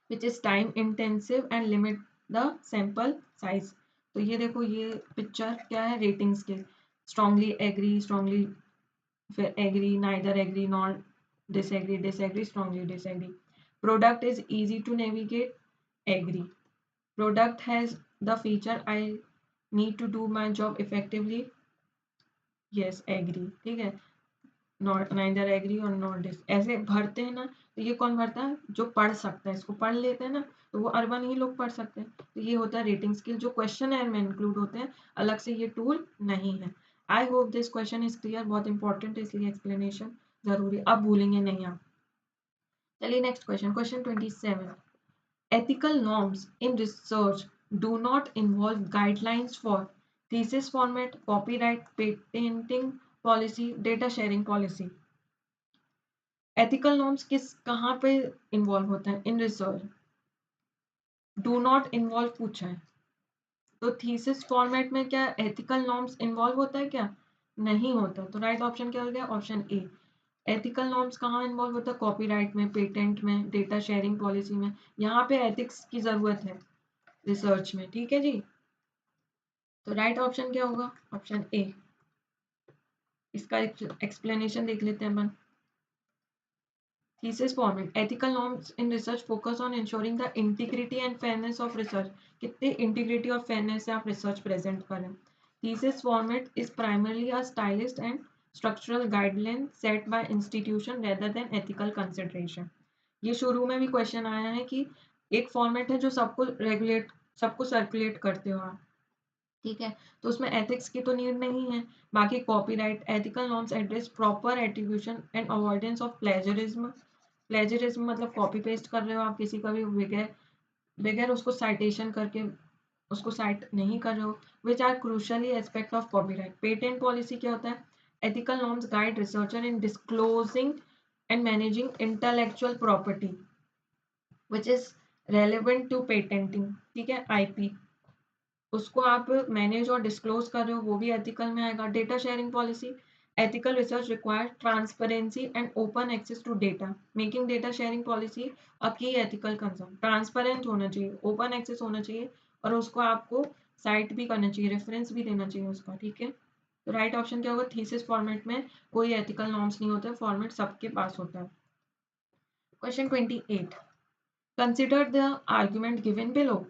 which is time intensive and limit the sample size. तो ये देखो, ये पिक्चर क्या है, rating scale, strongly agree, strongly agree, neither agree, not disagree, disagree, strongly disagree. Product is easy to navigate, agree. Product has the feature I need to do my job effectively, yes, agree. ठीक है, नॉट नाइदर एग्री और नॉट डिस, ऐसे भरते हैं ना, तो ये कौन भरता है, जो पढ़ सकता है, इसको पढ़ लेते हैं ना, तो वो अर्बन ही लोग पढ़ सकते हैं। तो ये होता है रेटिंग स्किल, जो क्वेश्चन में इंक्लूड होते हैं, अलग से ये टूल नहीं है। आई hope this question is clear, बहुत इंपॉर्टेंट है इसलिए एक्सप्लेनेशन जरूरी, अब भूलेंगे नहीं आप। चलिए next question, question 27, ethical norms in research do not involve guidelines for thesis format, copyright, patenting policy, data sharing policy. Ethical norms कहाँ पे इन्वॉल्व होता है, in research, do not involve पूछा है, तो थीसिस फॉर्मेट में क्या एथिकल नॉर्म्स इन्वॉल्व होता है क्या, नहीं होता, तो राइट ऑप्शन क्या हो गया, ऑप्शन ए। एथिकल नॉर्म्स कहाँ इन्वॉल्व होता है, कॉपीराइट में, पेटेंट में, डेटा शेयरिंग पॉलिसी में, यहाँ पे एथिक्स की जरूरत है रिसर्च में, ठीक है जी। तो राइट ऑप्शन क्या होगा, ऑप्शन ए। इसका एक्सप्लेनेशन देख लेते हैं अपन। Thesis format. Ethical norms in research focus on ensuring the integrity and fairness of research. कितने integrity और fairness से आप research present करें. Thesis format is primarily a stylist and structural guideline set by institution rather than ethical consideration. ये शुरू में भी क्वेश्चन आया है कि एक फॉर्मेट है जो सबको रेगुलेट, सबको सर्कुलेट करते हो आप, ठीक है, तो उसमें एथिक्स की तो नीड नहीं है। बाकी copyright, ethical norms address proper attribution and avoidance of plagiarism. Plagiarism मतलब कॉपी पेस्ट कर रहे हो आप किसी का भी, बगैर बगैर उसको साइटेशन करके उसको साइट नहीं कर रहे हो, which are crucially aspect of copyright. Patent policy क्या होता है, ethical norms guide researcher in disclosing and managing intellectual property which is relevant to patenting, ठीक है, आईपी, उसको आप मैनेज और डिस्क्लोज कर रहे हो, वो भी एथिकल में आएगा। Data sharing policy, ethical research requires transparency and open access to data, making data sharing policy a key ethical concern. Transparent होना चाहिए, ओपन एक्सेस होना चाहिए, और उसको आपको साइट भी करना चाहिए, रेफरेंस भी देना चाहिए उसका, ठीक है। तो राइट ऑप्शन क्या होगा, थीसिस फॉर्मेट में कोई एथिकल नॉर्म्स नहीं होते, फॉर्मेट सबके पास होता है। Question 28, consider the argument given below.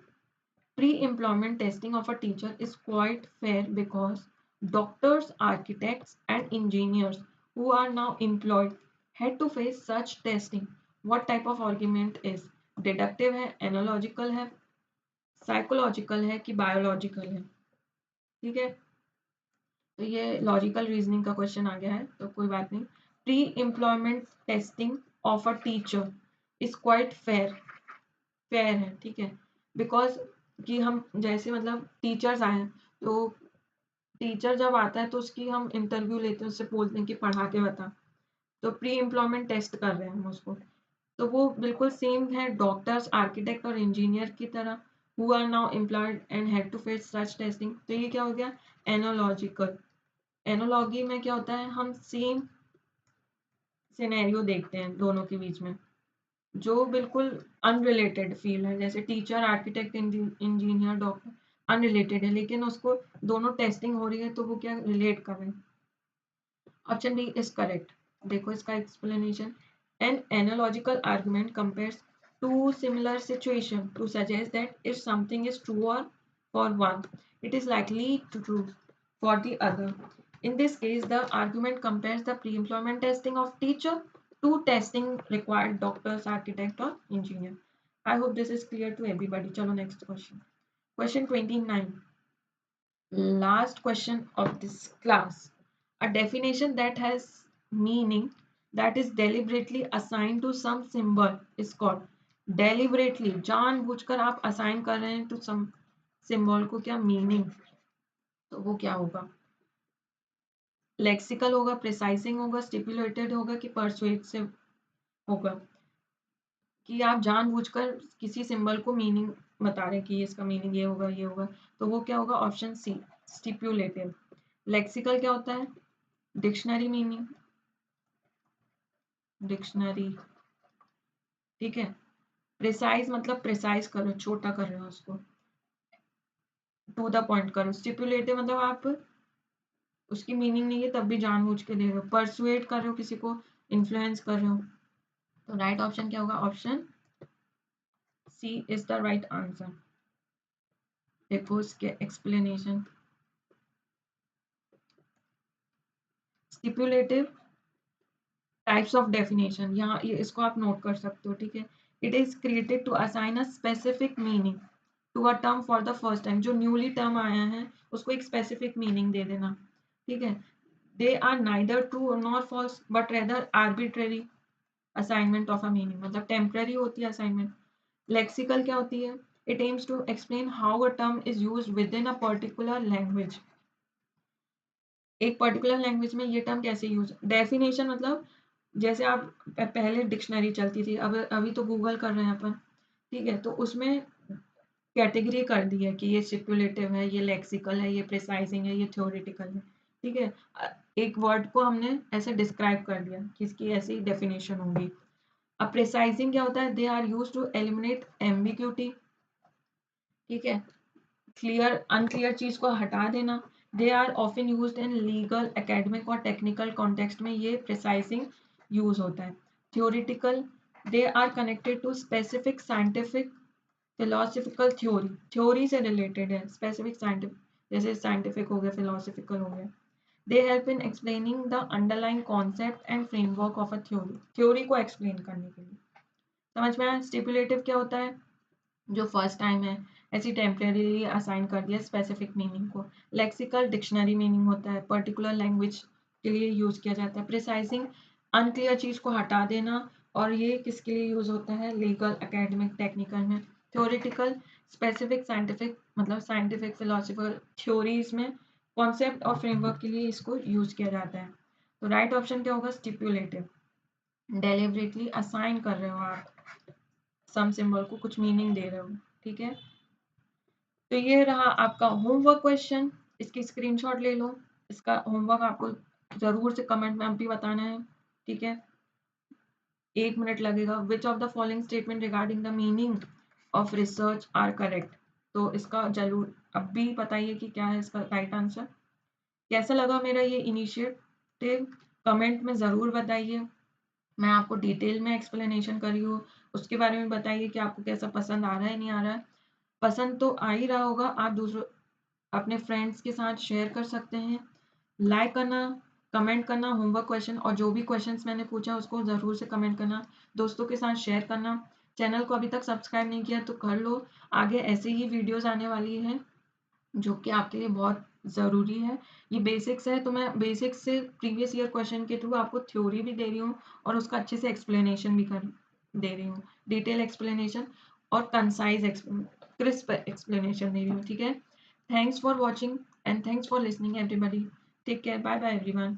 Pre-employment testing of a teacher is quite fair because doctors, architects, and engineers who are now employed had to face such testing. What type of argument is deductive है, analogical है, psychological है कि biological है, ठीक है। तो ये लॉजिकल रीजनिंग का क्वेश्चन आ गया है, तो कोई बात नहीं। Pre employment testing of a teacher is quite fair, fair है, ठीक है, बिकॉज कि हम जैसे मतलब टीचर्स आए हैं, तो टीचर जब आता है तो उसकी हम इंटरव्यू लेते हैं, उससे बोलते हैं कि पढ़ा के बता, तो प्री एम्प्लॉयमेंट टेस्ट कर रहे हैं हम उसको, तो वो बिल्कुल सेम है डॉक्टर्स, आर्किटेक्ट और इंजीनियर की तरह, who are now employed and had to face such testing. तो ये क्या हो गया, एनोलॉजिकल। एनोलॉगी में क्या होता है, हम सेम सिनेरियो देखते हैं दोनों के बीच में, जो बिल्कुल अनरिलेटेड फील्ड है, जैसे teacher, architect, engineer, doctor, unrelated है, लेकिन उसको दोनों टेस्टिंग हो रही है, तो वो क्या रिलेट कर रहे हैं। Option B is correct. देखो इसका explanation, an analogical argument compares to similar situation to suggest that if something is true और for one it is likely to true for the other. In this case, the argument compares the pre-employment testing of teacher to testing required doctors, architect or engineer. I hope this is clear to everybody. Chalo next question. Question 29. Last question of this class. A definition that has meaning that is deliberately assigned to some symbol is called deliberately. जानबूझकर आप assign कर रहे हैं to some symbol को क्या meaning, तो वो क्या होगा, लेक्सिकल होगा, प्रिसाइजिंग होगा, स्टिपुलेटेड होगा कि परसुएसिव होगा, कि आप जानबूझकर किसी सिंबल को मीनिंग बता रहे हैं कि इसका मीनिंग ये होगा, ये होगा, तो वो क्या होगा, ऑप्शन सी, स्टिपुलेटिव। लेक्सिकल क्या होता है, डिक्शनरी मीनिंग, डिक्शनरी, ठीक है। प्रिसाइज मतलब प्रिसाइज करो, छोटा कर रहे हो उसको, टू द पॉइंट करो। स्टिपुलेटिव मतलब आप उसकी मीनिंग नहीं है तब भी जानबूझ के दे रहे हो। परसुएट कर रहे हो किसी को, इन्फ्लुएंस कर रहे हो। तो राइट ऑप्शन क्या होगा? Option C is the right answer. देखो इसके explanation. Stipulative types of definition, यहाँ इसको आप नोट कर सकते हो, ठीक है। It is created to assign a specific meaning to a term for the first time. जो न्यूली टर्म आया है उसको एक स्पेसिफिक मीनिंग दे देना, ठीक है। They are neither true nor false but rather arbitrary assignment of a meaning, मतलब टेम्पररी होती है असाइनमेंट। लेक्सिकल क्या होती है? It aims to explain how a term is used within a particular language. एक पर्टिकुलर लैंग्वेज में ये टर्म कैसे यूज। डेफिनेशन मतलब जैसे आप पहले डिक्शनरी चलती थी, अब अभी तो गूगल कर रहे हैं अपन, ठीक है। तो उसमें कैटेगरी कर दी है कि ये स्टिपुलेटिव है, ये लेक्सिकल है, ये प्रिसाइजिंग है, ये थ्योरेटिकल है, ठीक है। एक वर्ड को हमने ऐसे डिस्क्राइब कर दिया कि इसकी ऐसी डेफिनेशन होगी। अब प्रिसाइजिंग क्या होता है? They are use to eliminate ambiguity, ठीक है, क्लियर अनक्लियर चीज को हटा देना। They are often used in legal, academic और टेक्निकल कॉन्टेक्स्ट में ये प्रिसाइजिंग यूज होता है। Theoretical, they are connected to specific scientific philosophical theory, theory से रिलेटेड है। स्पेसिफिक साइंटिफिक जैसे साइंटिफिक हो गया, फिलोसफिकल हो गया। They help in explaining the underline concept and framework of a theory, theory को एक्सप्लेन करने के लिए। समझ में आया? स्टिपुलेटिव क्या होता है? जो फर्स्ट टाइम है ऐसी टेम्परेरीली असाइन कर दिया स्पेसिफिक मीनिंग को। लेक्सिकल डिक्शनरी मीनिंग होता है, पर्टिकुलर लैंग्वेज के लिए यूज किया जाता है। प्रिसाइजिंग अनक्लियर चीज को हटा देना, और ये किसके लिए यूज होता है? लीगल, एकेडमिक, टेक्निकल में। थ्योरेटिकल स्पेसिफिक साइंटिफिक, मतलब साइंटिफिक फिलोसफिकल थ्योरीज में कॉन्सेप्ट और फ्रेमवर्क के लिए इसको यूज किया जाता है। तो राइट ऑप्शन क्या होगा? स्टिपुलेटिव। डेलिबरेटली असाइन कर रहे हो आप सम सिंबल को, कुछ मीनिंग दे रहे हो, ठीक है। तो ये रहा आपका होमवर्क क्वेश्चन, इसकी स्क्रीनशॉट ले लो। इसका होमवर्क आपको जरूर से कमेंट में भी बताना है, ठीक है। 1 मिनट लगेगा। Which of the following statement regarding the meaning of research are correct. तो इसका जरूर अब भी बताइए कि क्या है इसका राइट आंसर। कैसा लगा मेरा ये इनिशिएटिव, कमेंट में ज़रूर बताइए। मैं आपको डिटेल में एक्सप्लेनेशन करी हूँ, उसके बारे में बताइए कि आपको कैसा पसंद आ रहा है, नहीं आ रहा है। पसंद तो आ ही रहा होगा, आप दूसरों अपने फ्रेंड्स के साथ शेयर कर सकते हैं। लाइक करना, कमेंट करना, होमवर्क क्वेश्चन और जो भी क्वेश्चंस मैंने पूछा उसको ज़रूर से कमेंट करना, दोस्तों के साथ शेयर करना। चैनल को अभी तक सब्सक्राइब नहीं किया तो कर लो, आगे ऐसे ही वीडियोस आने वाली है जो कि आपके लिए बहुत ज़रूरी है। ये बेसिक्स है, तो मैं बेसिक्स से प्रीवियस ईयर क्वेश्चन के थ्रू आपको थ्योरी भी दे रही हूँ और उसका अच्छे से एक्सप्लेनेशन भी कर दे रही हूँ, डिटेल एक्सप्लेनेशन और कंसाइज क्रिस्प एक्सप्लेनेशन दे रही हूँ, ठीक है। Thanks for watching and thanks for listening everybody. Take care, bye bye everyone.